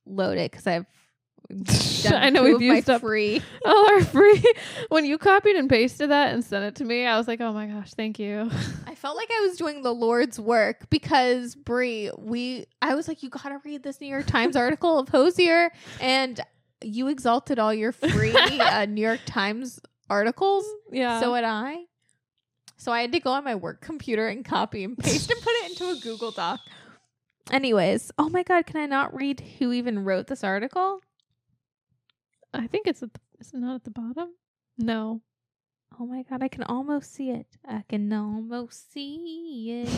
[SPEAKER 1] load it because I've done
[SPEAKER 2] I know we've used up
[SPEAKER 1] free.
[SPEAKER 2] all our free. When you copied and pasted that and sent it to me, I was like, oh my gosh, thank you.
[SPEAKER 1] I felt like I was doing the Lord's work because Brie, I was like, you gotta read this New York Times article of Hozier, and you exalted all your free New York Times articles.
[SPEAKER 2] Yeah.
[SPEAKER 1] So had I. So I had to go on my work computer and copy and paste and put it into a Google Doc. Anyways, oh my God, can I not read who even wrote this article?
[SPEAKER 2] I think it's is it not at the bottom? No.
[SPEAKER 1] Oh my God, I can almost see it. I can almost see it.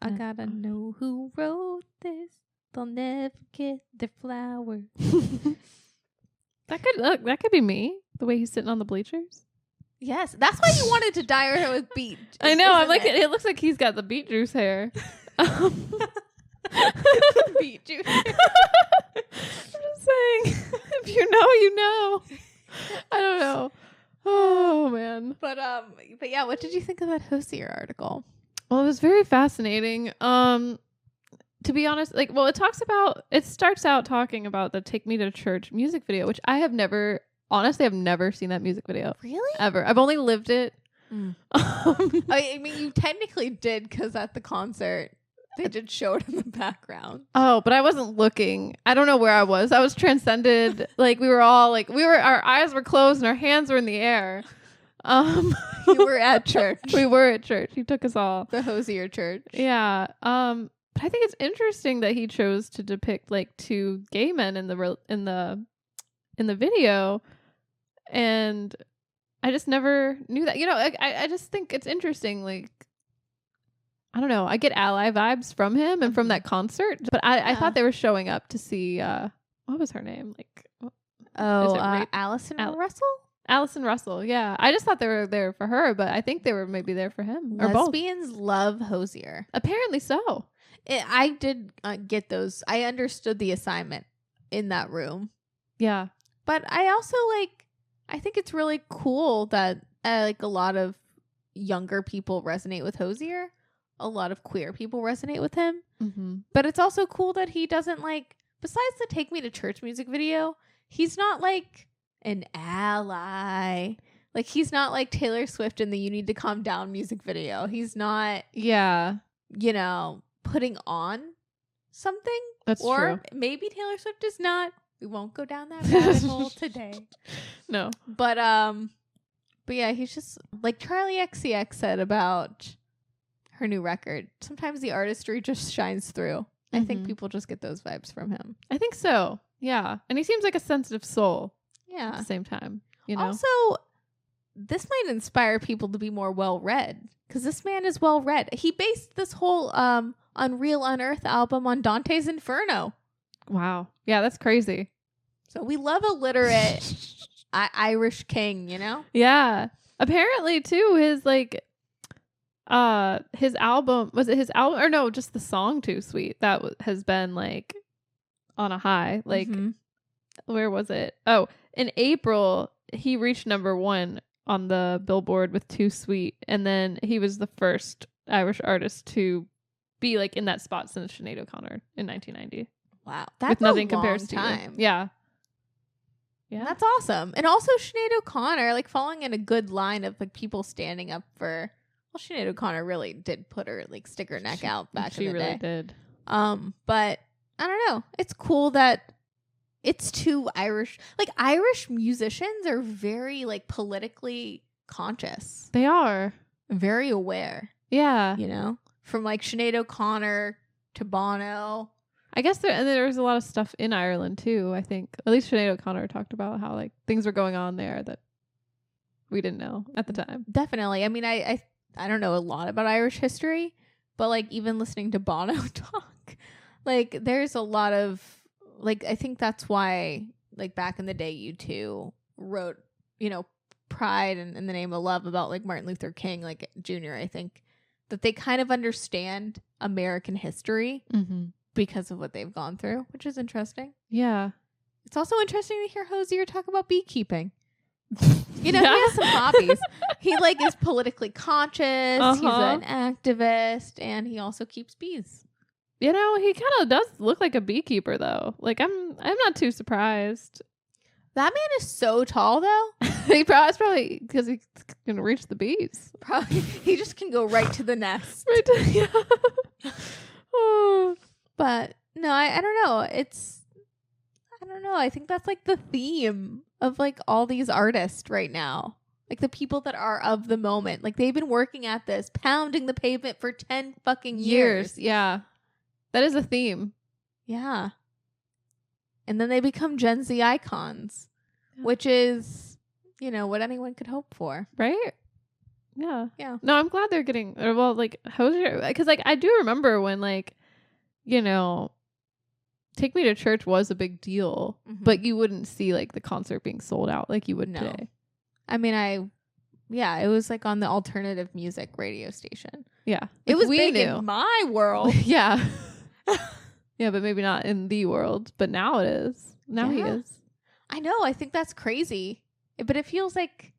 [SPEAKER 1] I gotta know who wrote this. They'll never get their flowers.
[SPEAKER 2] That could be me. The way he's sitting on the bleachers.
[SPEAKER 1] Yes, that's why you wanted to dye her hair with beet.
[SPEAKER 2] I know. I'm like, it looks like he's got the beet juice hair.
[SPEAKER 1] Beet juice.
[SPEAKER 2] I'm just saying, if you know, you know. I don't know. Oh man.
[SPEAKER 1] But yeah, what did you think of that Hozier article?
[SPEAKER 2] Well, it was very fascinating. To be honest, it starts out talking about the "Take Me to Church" music video, which I've never seen that music video.
[SPEAKER 1] Really?
[SPEAKER 2] Ever. I've only lived it.
[SPEAKER 1] I mean, you technically did, because at the concert they did show it in the background.
[SPEAKER 2] Oh, but I wasn't looking. I don't know where I was. I was transcended. Like we were all like our eyes were closed and our hands were in the air.
[SPEAKER 1] You were at church.
[SPEAKER 2] We were at church. He took us all.
[SPEAKER 1] The Hozier church.
[SPEAKER 2] Yeah. But I think it's interesting that he chose to depict like two gay men in the video, and I just never knew that. You know, I just think it's interesting. Like, I don't know. I get ally vibes from him and from that concert, but I thought they were showing up to see what was her name? Like,
[SPEAKER 1] Allison Russell.
[SPEAKER 2] Allison Russell. Yeah, I just thought they were there for her, but I think they were maybe there for him or both.
[SPEAKER 1] Lesbians love Hozier.
[SPEAKER 2] Apparently so.
[SPEAKER 1] I did get those. I understood the assignment in that room.
[SPEAKER 2] Yeah.
[SPEAKER 1] But I also I think it's really cool that a lot of younger people resonate with Hozier. A lot of queer people resonate with him.
[SPEAKER 2] Mm-hmm.
[SPEAKER 1] But it's also cool that he doesn't besides the "Take Me to Church" music video, he's not an ally. Like, he's not like Taylor Swift in the "You Need to Calm Down" music video. He's not, putting on something.
[SPEAKER 2] That's true.
[SPEAKER 1] Or maybe Taylor Swift is not. We won't go down that rabbit hole today.
[SPEAKER 2] No.
[SPEAKER 1] But yeah, he's just like Charli XCX said about her new record. Sometimes the artistry just shines through. Mm-hmm. I think people just get those vibes from him.
[SPEAKER 2] I think so. Yeah. And he seems like a sensitive soul.
[SPEAKER 1] Yeah.
[SPEAKER 2] At the same time, you know.
[SPEAKER 1] Also, this might inspire people to be more well-read, because this man is well-read. He based this whole Unreal Unearth album on Dante's Inferno.
[SPEAKER 2] Wow. Yeah, that's crazy.
[SPEAKER 1] So we love a literate Irish king, you know?
[SPEAKER 2] Yeah. Apparently, too, his album, was it his album? Or no, just the song Too Sweet. That has been on a high. Where was it? Oh, in April, he reached #1 on the Billboard with Too Sweet. And then he was the first Irish artist to be in that spot since Sinead O'Connor in 1990.
[SPEAKER 1] Wow. That's
[SPEAKER 2] with nothing
[SPEAKER 1] a long
[SPEAKER 2] compares
[SPEAKER 1] time.
[SPEAKER 2] To yeah. Yeah.
[SPEAKER 1] That's awesome. And also Sinead O'Connor, following in a good line of people standing up for, well, Sinead O'Connor really did put her stick her neck out back in the day.
[SPEAKER 2] She really did.
[SPEAKER 1] But I don't know. It's cool that it's two Irish musicians are very politically conscious.
[SPEAKER 2] They are
[SPEAKER 1] very aware.
[SPEAKER 2] Yeah.
[SPEAKER 1] You know, from Sinead O'Connor to Bono.
[SPEAKER 2] I guess there was a lot of stuff in Ireland too. I think at least Sinead O'Connor talked about how things were going on there that we didn't know at the time.
[SPEAKER 1] Definitely. I mean, I don't know a lot about Irish history, but even listening to Bono talk, there's a lot of I think that's why back in the day U2 wrote, Pride and In the Name of Love about Martin Luther King Jr. I think that they kind of understand American history. Mm-hmm. Because of what they've gone through, which is interesting.
[SPEAKER 2] Yeah.
[SPEAKER 1] It's also interesting to hear Hozier talk about beekeeping. You know, he has some hobbies. He like is politically conscious. He's an activist, and he also keeps bees.
[SPEAKER 2] You know, he kind of does look like a beekeeper, though. Like, I'm not too surprised.
[SPEAKER 1] That man is so tall, though.
[SPEAKER 2] It's probably because he can reach the bees.
[SPEAKER 1] Probably he just can go right to the nest.
[SPEAKER 2] Right to, yeah.
[SPEAKER 1] Oh. But no, I don't know. I don't know. I think that's like the theme of like all these artists right now. Like the people that are of the moment. Like they've been working at this, pounding the pavement for 10 fucking years.
[SPEAKER 2] Yeah. That is a theme.
[SPEAKER 1] Yeah. And then they become Gen Z icons, which is, you know, what anyone could hope for.
[SPEAKER 2] Right? Yeah.
[SPEAKER 1] Yeah.
[SPEAKER 2] No, I'm glad they're getting, well, like, Hozier, because, like, I do remember when, like, you know, Take Me to Church was a big deal, but you wouldn't see, like, the concert being sold out like you would today.
[SPEAKER 1] I mean, it was, like, on the alternative music radio station.
[SPEAKER 2] Yeah.
[SPEAKER 1] It was big in my world.
[SPEAKER 2] Yeah. Yeah, but maybe not in the world. But now it is. Now he is.
[SPEAKER 1] I know. I think that's crazy. But it feels like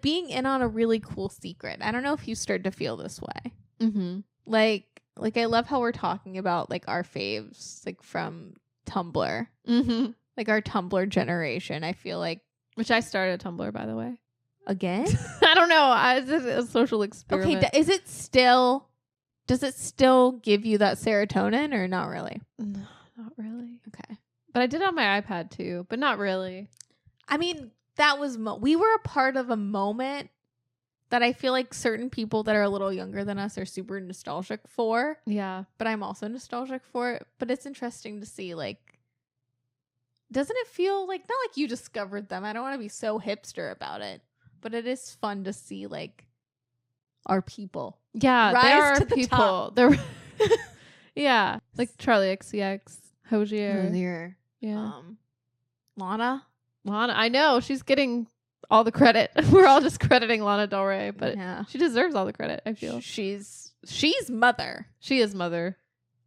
[SPEAKER 1] being in on a really cool secret. I don't know if you started to feel this way.
[SPEAKER 2] Mm-hmm.
[SPEAKER 1] Like I love how we're talking about like our faves, like from Tumblr.
[SPEAKER 2] Mm-hmm.
[SPEAKER 1] Like our Tumblr generation. I feel like.
[SPEAKER 2] Which I started Tumblr, by the way.
[SPEAKER 1] Again?
[SPEAKER 2] I don't know. It's a social experiment.
[SPEAKER 1] Okay. Does it still give you that serotonin or not really?
[SPEAKER 2] No, not really.
[SPEAKER 1] Okay.
[SPEAKER 2] But I did it on my iPad too, but not really.
[SPEAKER 1] I mean, that was, we were a part of a moment that I feel like certain people that are a little younger than us are super nostalgic for.
[SPEAKER 2] Yeah.
[SPEAKER 1] But I'm also nostalgic for it. But it's interesting to see, like, doesn't it feel like, not like you discovered them. I don't want to be so hipster about it. But it is fun to see, like, our people.
[SPEAKER 2] Yeah,
[SPEAKER 1] rise
[SPEAKER 2] there are
[SPEAKER 1] to the
[SPEAKER 2] people.
[SPEAKER 1] top.
[SPEAKER 2] There, yeah, like Charli XCX, Hozier. Yeah.
[SPEAKER 1] Lana.
[SPEAKER 2] I know she's getting all the credit. We're all just crediting Lana Del Rey, but she deserves all the credit. I feel
[SPEAKER 1] she's mother.
[SPEAKER 2] She is mother.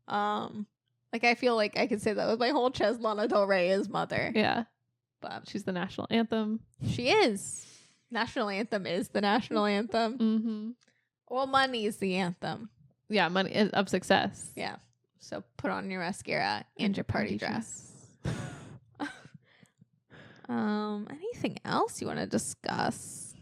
[SPEAKER 1] Like I feel like I could say that with my whole chest. Lana Del Rey is mother.
[SPEAKER 2] Yeah,
[SPEAKER 1] but
[SPEAKER 2] she's the national anthem.
[SPEAKER 1] She is. National anthem is the national anthem.
[SPEAKER 2] Mm-hmm.
[SPEAKER 1] Well, money is the anthem.
[SPEAKER 2] Yeah, money is of success.
[SPEAKER 1] Yeah. So put on your mascara and your party dress. Anything else you want to discuss?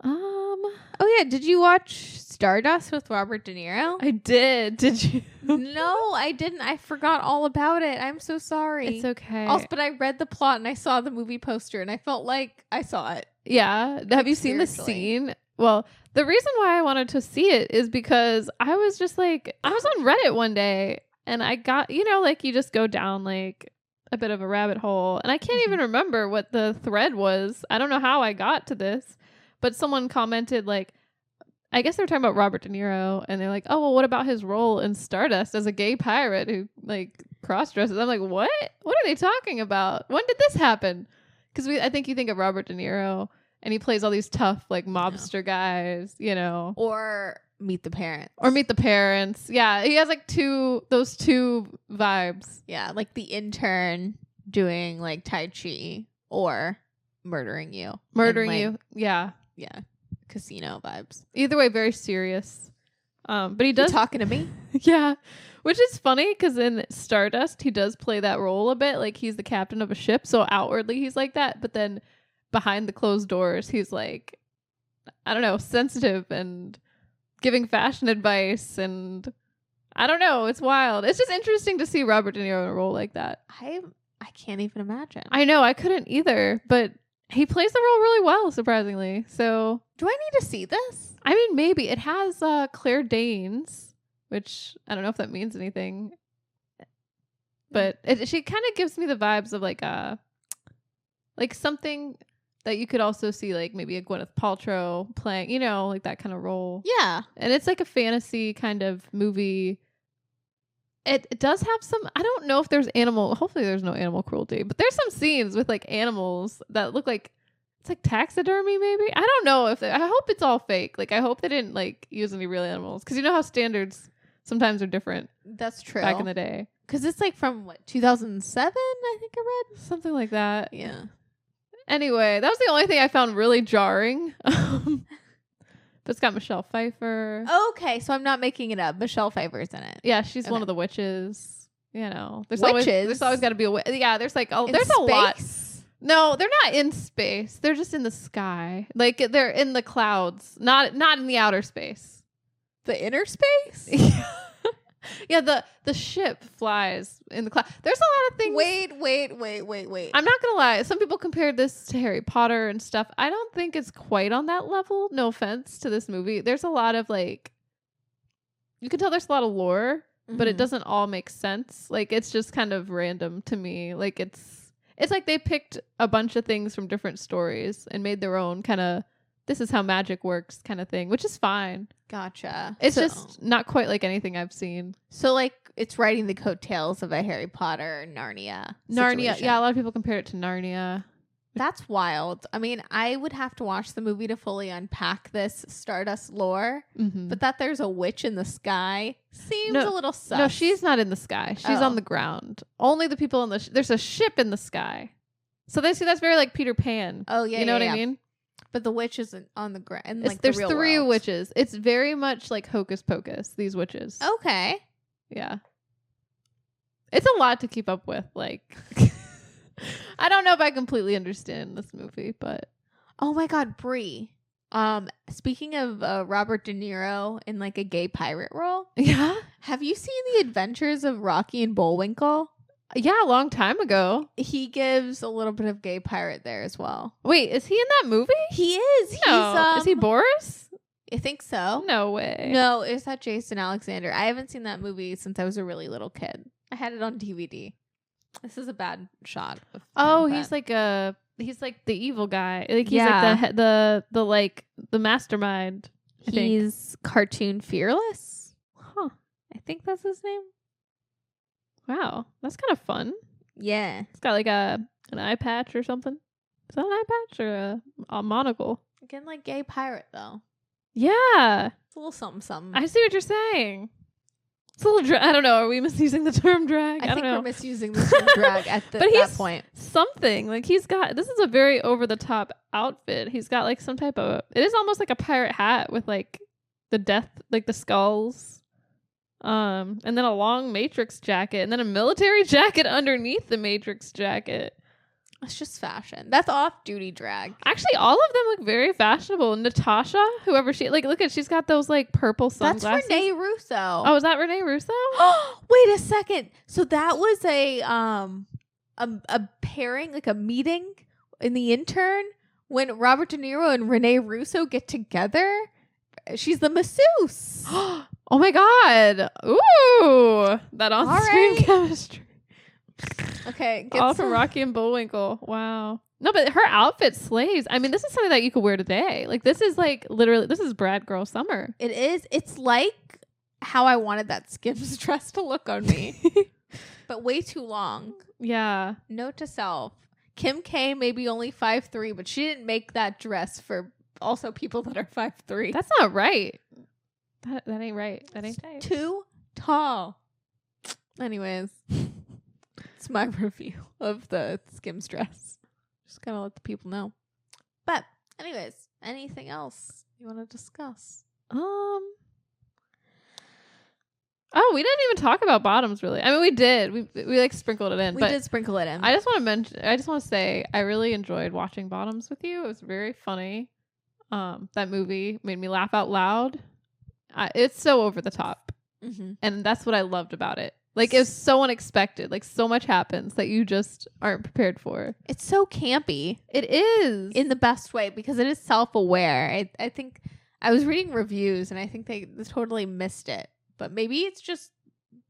[SPEAKER 1] Oh yeah, did you watch Stardust with Robert De Niro?
[SPEAKER 2] I did. Did you?
[SPEAKER 1] No, I didn't. I forgot all about it. I'm so sorry.
[SPEAKER 2] It's okay.
[SPEAKER 1] Also, but I read the plot and I saw the movie poster and I felt like I saw it.
[SPEAKER 2] Yeah. Have you seen the scene? Well, the reason why I wanted to see it is because I was just like, I was on Reddit one day and I got, you know, like you just go down like a bit of a rabbit hole and I can't even remember what the thread was. I don't know how I got to this, but someone commented like, I guess they're talking about Robert De Niro and they're like, oh, well, what about his role in Stardust as a gay pirate who like cross-dresses? I'm like, what? What are they talking about? When did this happen? Because I think you think of Robert De Niro and he plays all these tough like mobster guys, you know.
[SPEAKER 1] Or Meet the Parents.
[SPEAKER 2] Yeah, he has like those two vibes.
[SPEAKER 1] Yeah, like the intern doing like Tai Chi or murdering you.
[SPEAKER 2] Yeah.
[SPEAKER 1] Yeah. Casino vibes.
[SPEAKER 2] Either way, very serious. But he does.
[SPEAKER 1] You talking to me?
[SPEAKER 2] Yeah. Which is funny because in Stardust, he does play that role a bit. Like he's the captain of a ship. So outwardly, he's like that. But then behind the closed doors, he's like, I don't know, sensitive and giving fashion advice. And I don't know. It's wild. It's just interesting to see Robert De Niro in a role like that.
[SPEAKER 1] I can't even imagine.
[SPEAKER 2] I know. I couldn't either. But he plays the role really well, surprisingly. So
[SPEAKER 1] do I need to see this?
[SPEAKER 2] I mean, maybe. It has Claire Danes, which I don't know if that means anything. But she kind of gives me the vibes of like something that you could also see like maybe a Gwyneth Paltrow playing, you know, like that kind of role.
[SPEAKER 1] Yeah.
[SPEAKER 2] And it's like a fantasy kind of movie. It does have some, I don't know if there's hopefully there's no animal cruelty, but there's some scenes with like animals that look like, it's like taxidermy maybe? I don't know I hope it's all fake. Like I hope they didn't like use any real animals. Cause you know how standards sometimes are different.
[SPEAKER 1] That's true.
[SPEAKER 2] Back in the day.
[SPEAKER 1] Cause it's like from 2007, I think I read.
[SPEAKER 2] Something like that.
[SPEAKER 1] Yeah.
[SPEAKER 2] Anyway, that was the only thing I found really jarring. But it's got Michelle Pfeiffer.
[SPEAKER 1] Okay, so I'm not making it up. Michelle Pfeiffer's in it.
[SPEAKER 2] Yeah, she's one of the witches. You know, there's always got to be a witch. Yeah, there's like there's a lot. No, they're not in space. They're just in the sky. Like they're in the clouds, not in the outer space.
[SPEAKER 1] The inner space?
[SPEAKER 2] Yeah, the ship flies in the cloud. There's a lot of things.
[SPEAKER 1] Wait.
[SPEAKER 2] I'm not gonna lie. Some people compared this to Harry Potter and stuff. I don't think it's quite on that level. No offense to this movie. There's a lot of like, you can tell there's a lot of lore, but it doesn't all make sense. Like it's just kind of random to me. Like it's like they picked a bunch of things from different stories and made their own kind of, this is how magic works kind of thing, which is fine.
[SPEAKER 1] Gotcha.
[SPEAKER 2] It's just not quite like anything I've seen.
[SPEAKER 1] So like it's riding the coattails of a Harry Potter Narnia situation.
[SPEAKER 2] Yeah, a lot of people compare it to Narnia.
[SPEAKER 1] That's wild. I mean, I would have to watch the movie to fully unpack this Stardust lore, but that there's a witch in the sky seems a little sus.
[SPEAKER 2] No, she's not in the sky. She's on the ground. Only the people in the there's a ship in the sky. So that's very like Peter Pan.
[SPEAKER 1] Oh yeah,
[SPEAKER 2] you know what I mean?
[SPEAKER 1] But the witch isn't on the ground. And like
[SPEAKER 2] there's
[SPEAKER 1] the real
[SPEAKER 2] three
[SPEAKER 1] world.
[SPEAKER 2] witches. It's very much like Hocus Pocus. These witches.
[SPEAKER 1] Okay.
[SPEAKER 2] Yeah. It's a lot to keep up with. Like, I don't know if I completely understand this movie, but
[SPEAKER 1] oh my God, Brie. Speaking of Robert De Niro in like a gay pirate role,
[SPEAKER 2] yeah.
[SPEAKER 1] Have you seen The Adventures of Rocky and Bullwinkle?
[SPEAKER 2] Yeah, a long time ago.
[SPEAKER 1] He gives a little bit of gay pirate there as well.
[SPEAKER 2] Wait, is he in that movie?
[SPEAKER 1] He is.
[SPEAKER 2] No. Is he Boris?
[SPEAKER 1] I think so.
[SPEAKER 2] No way.
[SPEAKER 1] No, it's that Jason Alexander. I haven't seen that movie since I was a really little kid. I had it on DVD. This is a bad shot.
[SPEAKER 2] He's like the evil guy. Like he's like the mastermind.
[SPEAKER 1] He's Cartoon Fearless.
[SPEAKER 2] Huh.
[SPEAKER 1] I think that's his name.
[SPEAKER 2] Wow, that's kind of fun.
[SPEAKER 1] Yeah.
[SPEAKER 2] It's got like an eye patch or something. Is that an eye patch or a monocle?
[SPEAKER 1] Again, like gay pirate though.
[SPEAKER 2] Yeah.
[SPEAKER 1] It's a little something something.
[SPEAKER 2] I see what you're saying. It's a little I don't know. Are we misusing the term drag?
[SPEAKER 1] I think
[SPEAKER 2] don't know.
[SPEAKER 1] we're misusing the term drag at that point.
[SPEAKER 2] Something like this is a very over the top outfit. He's got like some type of, it is almost like a pirate hat with like the death, like the skulls. And then a long Matrix jacket and then a military jacket underneath the Matrix jacket.
[SPEAKER 1] It's just fashion. That's off-duty drag.
[SPEAKER 2] Actually, all of them look very fashionable. Natasha, whoever she's got those like purple sunglasses.
[SPEAKER 1] That's Renee Russo.
[SPEAKER 2] Oh, is that Renee Russo?
[SPEAKER 1] Wait a second. So that was a pairing, like a meeting in The Intern when Robert De Niro and Renee Russo get together. She's the masseuse.
[SPEAKER 2] Oh my God. Ooh. That on-screen chemistry.
[SPEAKER 1] Okay.
[SPEAKER 2] All from Rocky and Bullwinkle. Wow. No, but her outfit slays. I mean, this is something that you could wear today. Like, this is like, literally, this is Brat Girl Summer.
[SPEAKER 1] It is. It's like how I wanted that Skims dress to look on me. But way too long.
[SPEAKER 2] Yeah.
[SPEAKER 1] Note to self. Kim K may be only 5'3", but she didn't make that dress for also people that are 5'3".
[SPEAKER 2] That's not right. That ain't right. That ain't tight.
[SPEAKER 1] Too tall. Anyways, it's my review of the Skims dress. Just gotta let the people know. But anyways, anything else you want to discuss?
[SPEAKER 2] Oh, we didn't even talk about bottoms really. I mean, we did. We like sprinkled it in.
[SPEAKER 1] We did sprinkle it in.
[SPEAKER 2] I just want to say I really enjoyed watching Bottoms with you. It was very funny. That movie made me laugh out loud. It's so over the top.
[SPEAKER 1] Mm-hmm.
[SPEAKER 2] And that's what I loved about it. Like, it's so unexpected. Like, so much happens that you just aren't prepared for.
[SPEAKER 1] It's so campy.
[SPEAKER 2] It is.
[SPEAKER 1] In the best way, because it is self-aware. I think I was reading reviews, and I think they totally missed it. But maybe it's just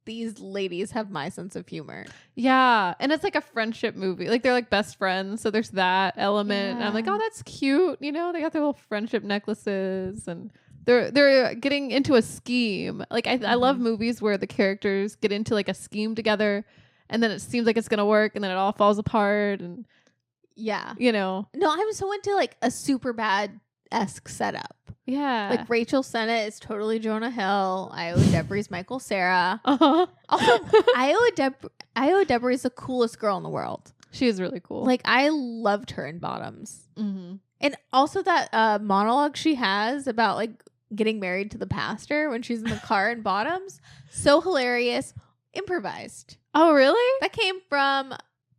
[SPEAKER 1] these ladies have my sense of humor.
[SPEAKER 2] Yeah. And it's like a friendship movie. Like, they're like best friends. So there's that element. Yeah. And I'm like, oh, that's cute. You know, they got their little friendship necklaces and they're getting into a scheme. Like, I love movies where the characters get into like a scheme together and then it seems like it's going to work and then it all falls apart. And
[SPEAKER 1] yeah,
[SPEAKER 2] you know,
[SPEAKER 1] no, I'm so into like a Superbad-esque setup.
[SPEAKER 2] Yeah.
[SPEAKER 1] Like Rachel Sennett is totally Jonah Hill. Ayo Edebri's Michael Cera.
[SPEAKER 2] Uh-huh.
[SPEAKER 1] Also, Ayo Edebri is the coolest girl in the world.
[SPEAKER 2] She is really cool.
[SPEAKER 1] Like, I loved her in Bottoms.
[SPEAKER 2] Mm-hmm.
[SPEAKER 1] And also that monologue she has about, like, getting married to the pastor when she's in the car in Bottoms. So hilarious. Improvised.
[SPEAKER 2] Oh, really?
[SPEAKER 1] That came from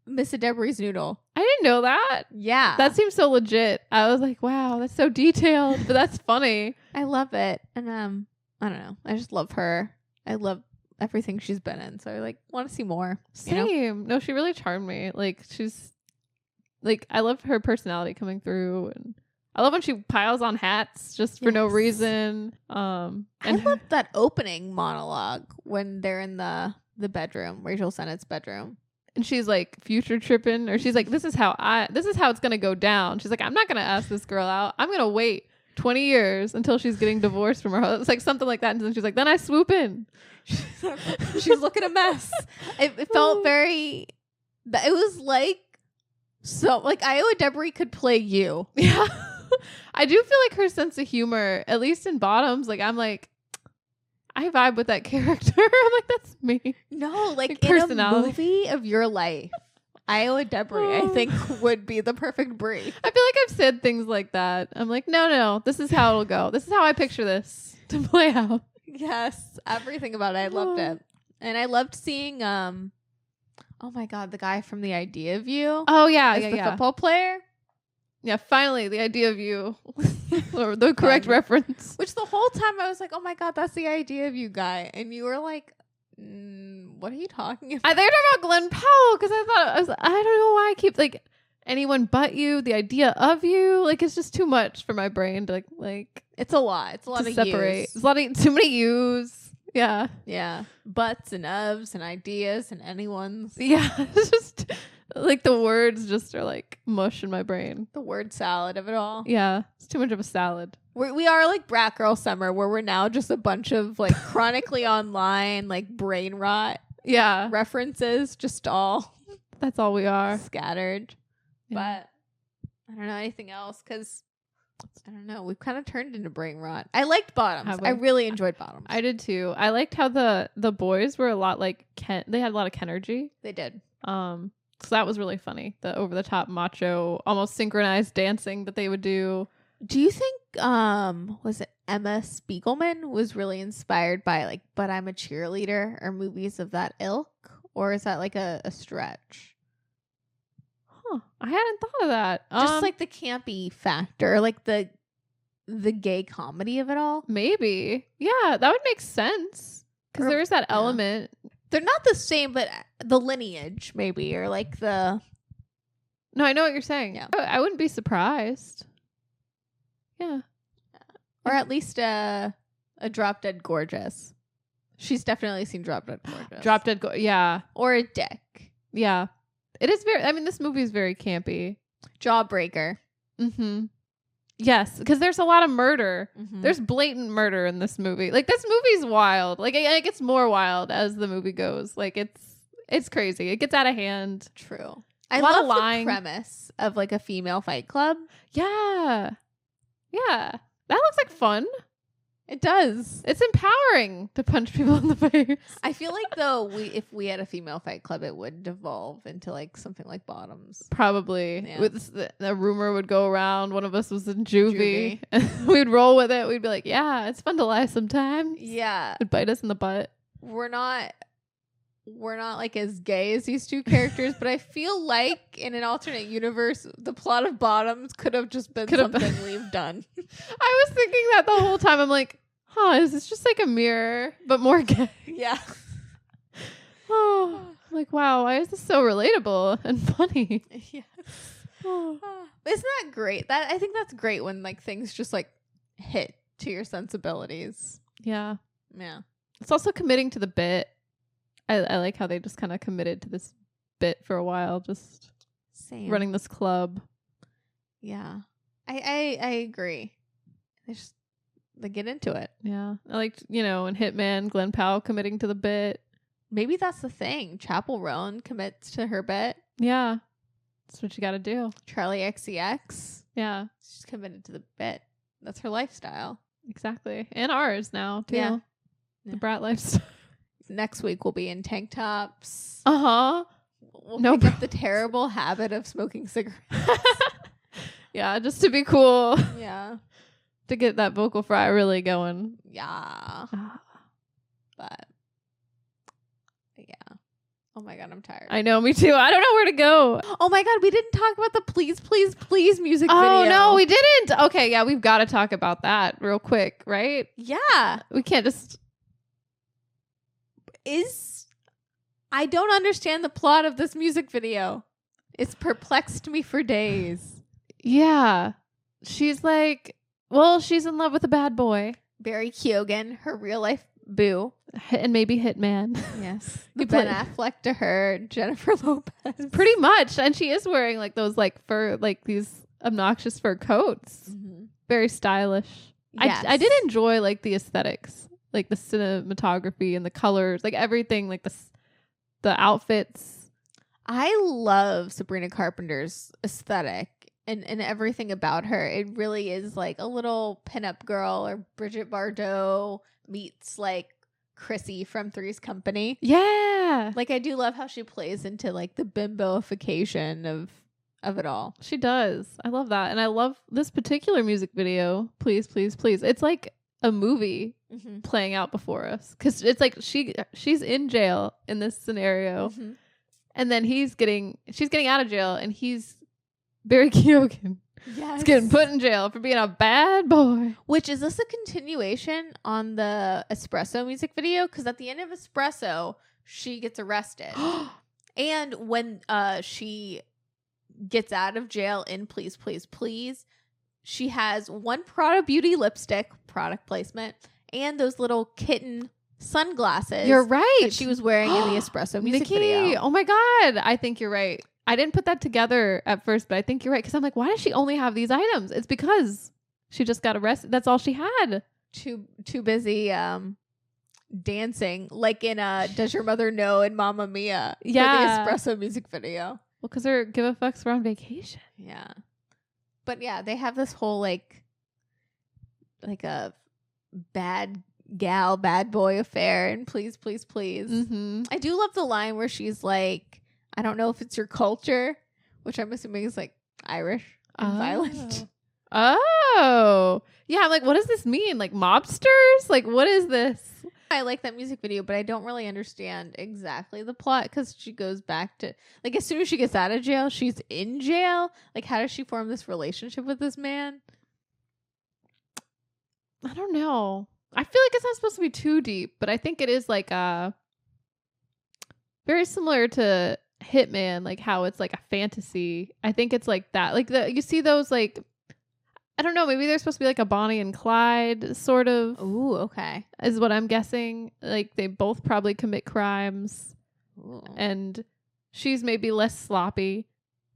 [SPEAKER 1] Miss Edebri's noodle.
[SPEAKER 2] I didn't know that.
[SPEAKER 1] Yeah.
[SPEAKER 2] That seems so legit. I was like, wow, that's so detailed, but that's funny.
[SPEAKER 1] I love it. And I don't know. I just love her. I love everything she's been in. So I like want to see more.
[SPEAKER 2] Same.
[SPEAKER 1] You know?
[SPEAKER 2] No, she really charmed me. Like she's like I love her personality coming through, and I love when she piles on hats just for no reason. And
[SPEAKER 1] I love that opening monologue when they're in the bedroom, Rachel Sennett's bedroom.
[SPEAKER 2] And she's like future tripping, or she's like, this is how it's gonna go down. She's like, I'm not gonna ask this girl out. I'm gonna wait 20 years until she's getting divorced from her husband. It's like something like that. And then she's like, then I swoop in.
[SPEAKER 1] She's looking a mess. It felt very. It was like so like Ayo Edebri could play you.
[SPEAKER 2] Yeah, I do feel like her sense of humor, at least in Bottoms, like I'm like. I vibe with that character. I'm like, that's me.
[SPEAKER 1] No, like in a movie of your life, Ayo Edebri, I think, would be the perfect Brie.
[SPEAKER 2] I feel like I've said things like that. I'm like, no, this is how it'll go. This is how I picture this to play out.
[SPEAKER 1] Yes, everything about it. I loved it. And I loved seeing, oh my God, the guy from The Idea of You.
[SPEAKER 2] Oh, yeah,
[SPEAKER 1] the football player.
[SPEAKER 2] Yeah, finally, The Idea of You. Or the correct reference.
[SPEAKER 1] Which the whole time I was like, oh my God, that's The Idea of You guy. And you were like, what are you talking about?
[SPEAKER 2] They were talking about Glen Powell because I don't know why I keep like anyone but you, The Idea of You. Like it's just too much for my brain to like
[SPEAKER 1] it's a lot. It's a lot to
[SPEAKER 2] separate.
[SPEAKER 1] It's
[SPEAKER 2] a lot of too many U's. Yeah.
[SPEAKER 1] Yeah. Buts and ofs and ideas and anyone's.
[SPEAKER 2] Yeah. It's just like the words just are like mush in my brain.
[SPEAKER 1] The word salad of it all.
[SPEAKER 2] Yeah. It's too much of a salad.
[SPEAKER 1] We are like Brat Girl Summer, where we're now just a bunch of like chronically online, like brain rot.
[SPEAKER 2] Yeah.
[SPEAKER 1] References, just all.
[SPEAKER 2] That's all we are.
[SPEAKER 1] Scattered.
[SPEAKER 2] Yeah.
[SPEAKER 1] But I don't know anything else because I don't know. We've kind of turned into brain rot. I liked Bottoms. I really enjoyed Bottoms.
[SPEAKER 2] I did too. I liked how the boys were a lot like Ken. They had a lot of Kenergy.
[SPEAKER 1] They did.
[SPEAKER 2] So that was really funny. The over the top macho, almost synchronized dancing that they would do.
[SPEAKER 1] Do you think was it Emma Spiegelman was really inspired by like But I'm a Cheerleader or movies of that ilk? Or is that like a stretch?
[SPEAKER 2] Huh. I hadn't thought of that.
[SPEAKER 1] Just like the campy factor, like the gay comedy of it all.
[SPEAKER 2] Maybe. Yeah, that would make sense. Because there is that element.
[SPEAKER 1] They're not the same, but the lineage maybe, or like the...
[SPEAKER 2] No, I know what you're saying.
[SPEAKER 1] Yeah.
[SPEAKER 2] I wouldn't be surprised. Yeah.
[SPEAKER 1] Or at least a Drop Dead Gorgeous. She's definitely seen Drop Dead Gorgeous.
[SPEAKER 2] Drop Dead yeah.
[SPEAKER 1] Or a Dick.
[SPEAKER 2] Yeah. It is very... I mean, this movie is very campy.
[SPEAKER 1] Jawbreaker.
[SPEAKER 2] Mm-hmm. Yes, because there's a lot of murder.
[SPEAKER 1] Mm-hmm.
[SPEAKER 2] There's blatant murder in this movie. Like, this movie's wild. Like, it gets more wild as the movie goes. Like, it's crazy. It gets out of hand.
[SPEAKER 1] True.
[SPEAKER 2] I
[SPEAKER 1] love
[SPEAKER 2] of lying.
[SPEAKER 1] The premise of, like, a female fight club.
[SPEAKER 2] Yeah. Yeah. That looks like fun.
[SPEAKER 1] It does.
[SPEAKER 2] It's empowering to punch people in the face.
[SPEAKER 1] I feel like, though, if we had a female fight club, it would devolve into, like, something like Bottoms.
[SPEAKER 2] Probably.
[SPEAKER 1] Yeah.
[SPEAKER 2] The rumor would go around. One of us was in juvie. And we'd roll with it. We'd be like, yeah, it's fun to lie sometimes.
[SPEAKER 1] Yeah.
[SPEAKER 2] It'd bite us in the butt.
[SPEAKER 1] We're not like as gay as these two characters, but I feel like in an alternate universe, the plot of Bottoms could have just been something we've done.
[SPEAKER 2] I was thinking that the whole time. I'm like, is this just like a mirror, but more gay?
[SPEAKER 1] Yeah.
[SPEAKER 2] Oh, I'm like, wow, why is this so relatable and funny?
[SPEAKER 1] Yes. Isn't that great? I think that's great when like things just like hit to your sensibilities.
[SPEAKER 2] Yeah.
[SPEAKER 1] Yeah.
[SPEAKER 2] It's also committing to the bit. I like how they just kind of committed to this bit for a while, just running this club.
[SPEAKER 1] Yeah. I agree. They get into it.
[SPEAKER 2] Yeah. I liked, in Hitman, Glen Powell committing to the bit.
[SPEAKER 1] Maybe that's the thing. Chappell Roan commits to her bit.
[SPEAKER 2] Yeah. That's what you got to do.
[SPEAKER 1] Charli XCX.
[SPEAKER 2] Yeah.
[SPEAKER 1] She's committed to the bit. That's her lifestyle.
[SPEAKER 2] Exactly. And ours now, too.
[SPEAKER 1] Yeah.
[SPEAKER 2] The Brat lifestyle.
[SPEAKER 1] Next week we'll be in tank tops.
[SPEAKER 2] Uh-huh.
[SPEAKER 1] We'll pick up the terrible habit of smoking cigarettes.
[SPEAKER 2] Yeah, just to be cool.
[SPEAKER 1] Yeah.
[SPEAKER 2] To get that vocal fry really going.
[SPEAKER 1] Yeah. But yeah. Oh my God, I'm tired.
[SPEAKER 2] I know, me too. I don't know where to go.
[SPEAKER 1] Oh my God, we didn't talk about the Please, Please, Please music video.
[SPEAKER 2] Oh no, we didn't. Okay, yeah, we've got to talk about that real quick, right?
[SPEAKER 1] Yeah.
[SPEAKER 2] We can't just...
[SPEAKER 1] I don't understand the plot of this music video. It's perplexed me for days.
[SPEAKER 2] Yeah. She's like, well, she's in love with a bad boy.
[SPEAKER 1] Barry Keoghan, her real life boo.
[SPEAKER 2] And maybe Hitman.
[SPEAKER 1] Yes. Ben Affleck to her, Jennifer Lopez.
[SPEAKER 2] Pretty much. And she is wearing like those like fur, like these obnoxious fur coats.
[SPEAKER 1] Mm-hmm.
[SPEAKER 2] Very stylish.
[SPEAKER 1] Yes.
[SPEAKER 2] I did enjoy like the aesthetics, like the cinematography and the colors, like everything, like the outfits.
[SPEAKER 1] I love Sabrina Carpenter's aesthetic and everything about her. It really is like a little pinup girl or Bridget Bardot meets like Chrissy from Three's Company.
[SPEAKER 2] Yeah.
[SPEAKER 1] Like I do love how she plays into like the bimboification of it all.
[SPEAKER 2] She does. I love that. And I love this particular music video. Please, please, please. It's like a movie playing out before us. Because it's like she's in jail in this scenario.
[SPEAKER 1] Mm-hmm.
[SPEAKER 2] And then she's getting out of jail and he's Barry Keoghan.
[SPEAKER 1] Yes.
[SPEAKER 2] He's getting put in jail for being a bad boy.
[SPEAKER 1] Which, is this a continuation on the Espresso music video? Because at the end of Espresso, she gets arrested. And when she gets out of jail in Please, Please, Please, she has one Prada Beauty lipstick, product placement, and those little kitten sunglasses.
[SPEAKER 2] You're right.
[SPEAKER 1] That she was wearing in the Espresso music
[SPEAKER 2] Nikki,
[SPEAKER 1] video.
[SPEAKER 2] oh my God. I think you're right. I didn't put that together at first, but I think you're right. Because I'm like, why does she only have these items? It's because she just got arrested. That's all she had.
[SPEAKER 1] Too busy dancing, like in Does Your Mother Know and Mamma Mia.
[SPEAKER 2] Yeah.
[SPEAKER 1] For the Espresso music video.
[SPEAKER 2] Well, because they're give a fucks were on vacation.
[SPEAKER 1] Yeah. But yeah, they have this whole like a bad gal, bad boy affair and Please, Please, Please.
[SPEAKER 2] Mm-hmm.
[SPEAKER 1] I do love the line where she's like, I don't know if it's your culture, which I'm assuming is like Irish and violent.
[SPEAKER 2] Oh. Yeah, I'm like, what does this mean? Like mobsters? Like, what is this?
[SPEAKER 1] I like that music video, but I don't really understand exactly the plot because she goes back to, like, as soon as she gets out of jail, she's in jail. Like, how does she form this relationship with this man?
[SPEAKER 2] I don't know. I feel like it's not supposed to be too deep, but I think it is like very similar to Hitman, like how it's like a fantasy. I think it's like that. Like you see those like, I don't know, maybe they're supposed to be like a Bonnie and Clyde sort of.
[SPEAKER 1] Ooh, okay.
[SPEAKER 2] Is what I'm guessing. Like they both probably commit crimes.
[SPEAKER 1] Ooh.
[SPEAKER 2] And she's maybe less sloppy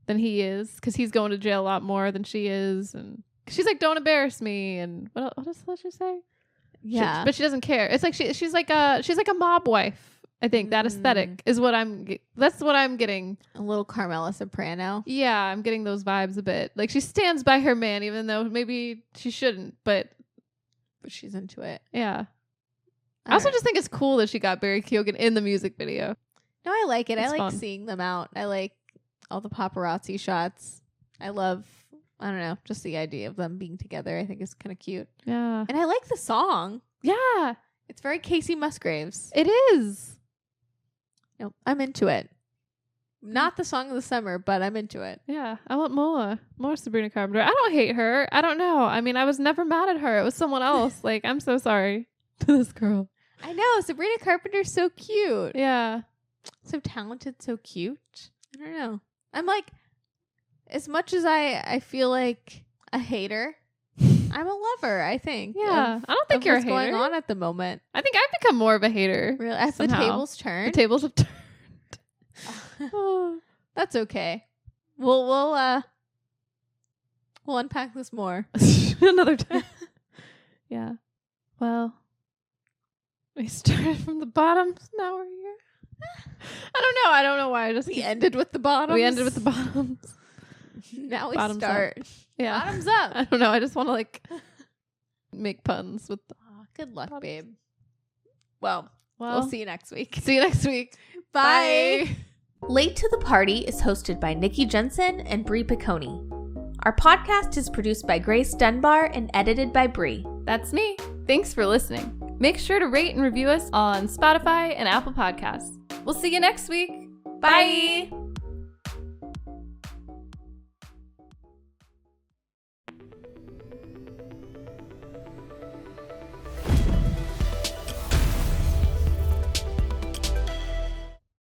[SPEAKER 2] than he is because he's going to jail a lot more than she is. And she's like, don't embarrass me. And what does she say?
[SPEAKER 1] Yeah.
[SPEAKER 2] But she doesn't care. It's like she's like a mob wife. I think that aesthetic is that's what I'm getting.
[SPEAKER 1] A little Carmela Soprano.
[SPEAKER 2] Yeah, I'm getting those vibes a bit. Like she stands by her man, even though maybe she shouldn't, but
[SPEAKER 1] she's into it.
[SPEAKER 2] Yeah. I also just think it's cool that she got Barry Keoghan in the music video.
[SPEAKER 1] No, I like it.
[SPEAKER 2] It's
[SPEAKER 1] I like
[SPEAKER 2] fun.
[SPEAKER 1] seeing them out. I like all the paparazzi shots. I love, I don't know, just the idea of them being together. I think is kind of cute.
[SPEAKER 2] Yeah.
[SPEAKER 1] And I like the song.
[SPEAKER 2] Yeah.
[SPEAKER 1] It's very Casey Musgraves.
[SPEAKER 2] It is.
[SPEAKER 1] No, I'm into it. Not the song of the summer, but I'm into it.
[SPEAKER 2] Yeah. I want more Sabrina Carpenter. I don't hate her. I don't know. I mean, I was never mad at her. It was someone else. Like, I'm so sorry to this girl.
[SPEAKER 1] I know. Sabrina Carpenter's so cute.
[SPEAKER 2] Yeah.
[SPEAKER 1] So talented, so cute. I don't know. I'm like, as much as I feel like a hater, I'm a lover, I think.
[SPEAKER 2] Yeah. I don't think you're a hater.
[SPEAKER 1] What's going on at the moment?
[SPEAKER 2] I think I've become more of a hater.
[SPEAKER 1] Really? As the
[SPEAKER 2] somehow.
[SPEAKER 1] tables turn?
[SPEAKER 2] The tables have turned.
[SPEAKER 1] That's okay. We'll unpack this more
[SPEAKER 2] another time. Yeah. Well, we started from the bottom. Now we're here. I don't know why.
[SPEAKER 1] We ended with the bottoms.
[SPEAKER 2] We ended with the bottoms.
[SPEAKER 1] Now we
[SPEAKER 2] Bottoms
[SPEAKER 1] start.
[SPEAKER 2] up. Yeah.
[SPEAKER 1] Bottoms up.
[SPEAKER 2] I don't know. I just want to like make puns with the
[SPEAKER 1] good luck,
[SPEAKER 2] bottoms.
[SPEAKER 1] babe. Well, we'll see you next week.
[SPEAKER 2] See you next week.
[SPEAKER 1] Bye.
[SPEAKER 2] Bye.
[SPEAKER 1] Late to the Party is hosted by Nikki Jensen and Brie Piccone. Our podcast is produced by Grace Dunbar and edited by Brie.
[SPEAKER 2] That's me. Thanks for listening. Make sure to rate and review us on Spotify and Apple Podcasts. We'll see you next week. Bye.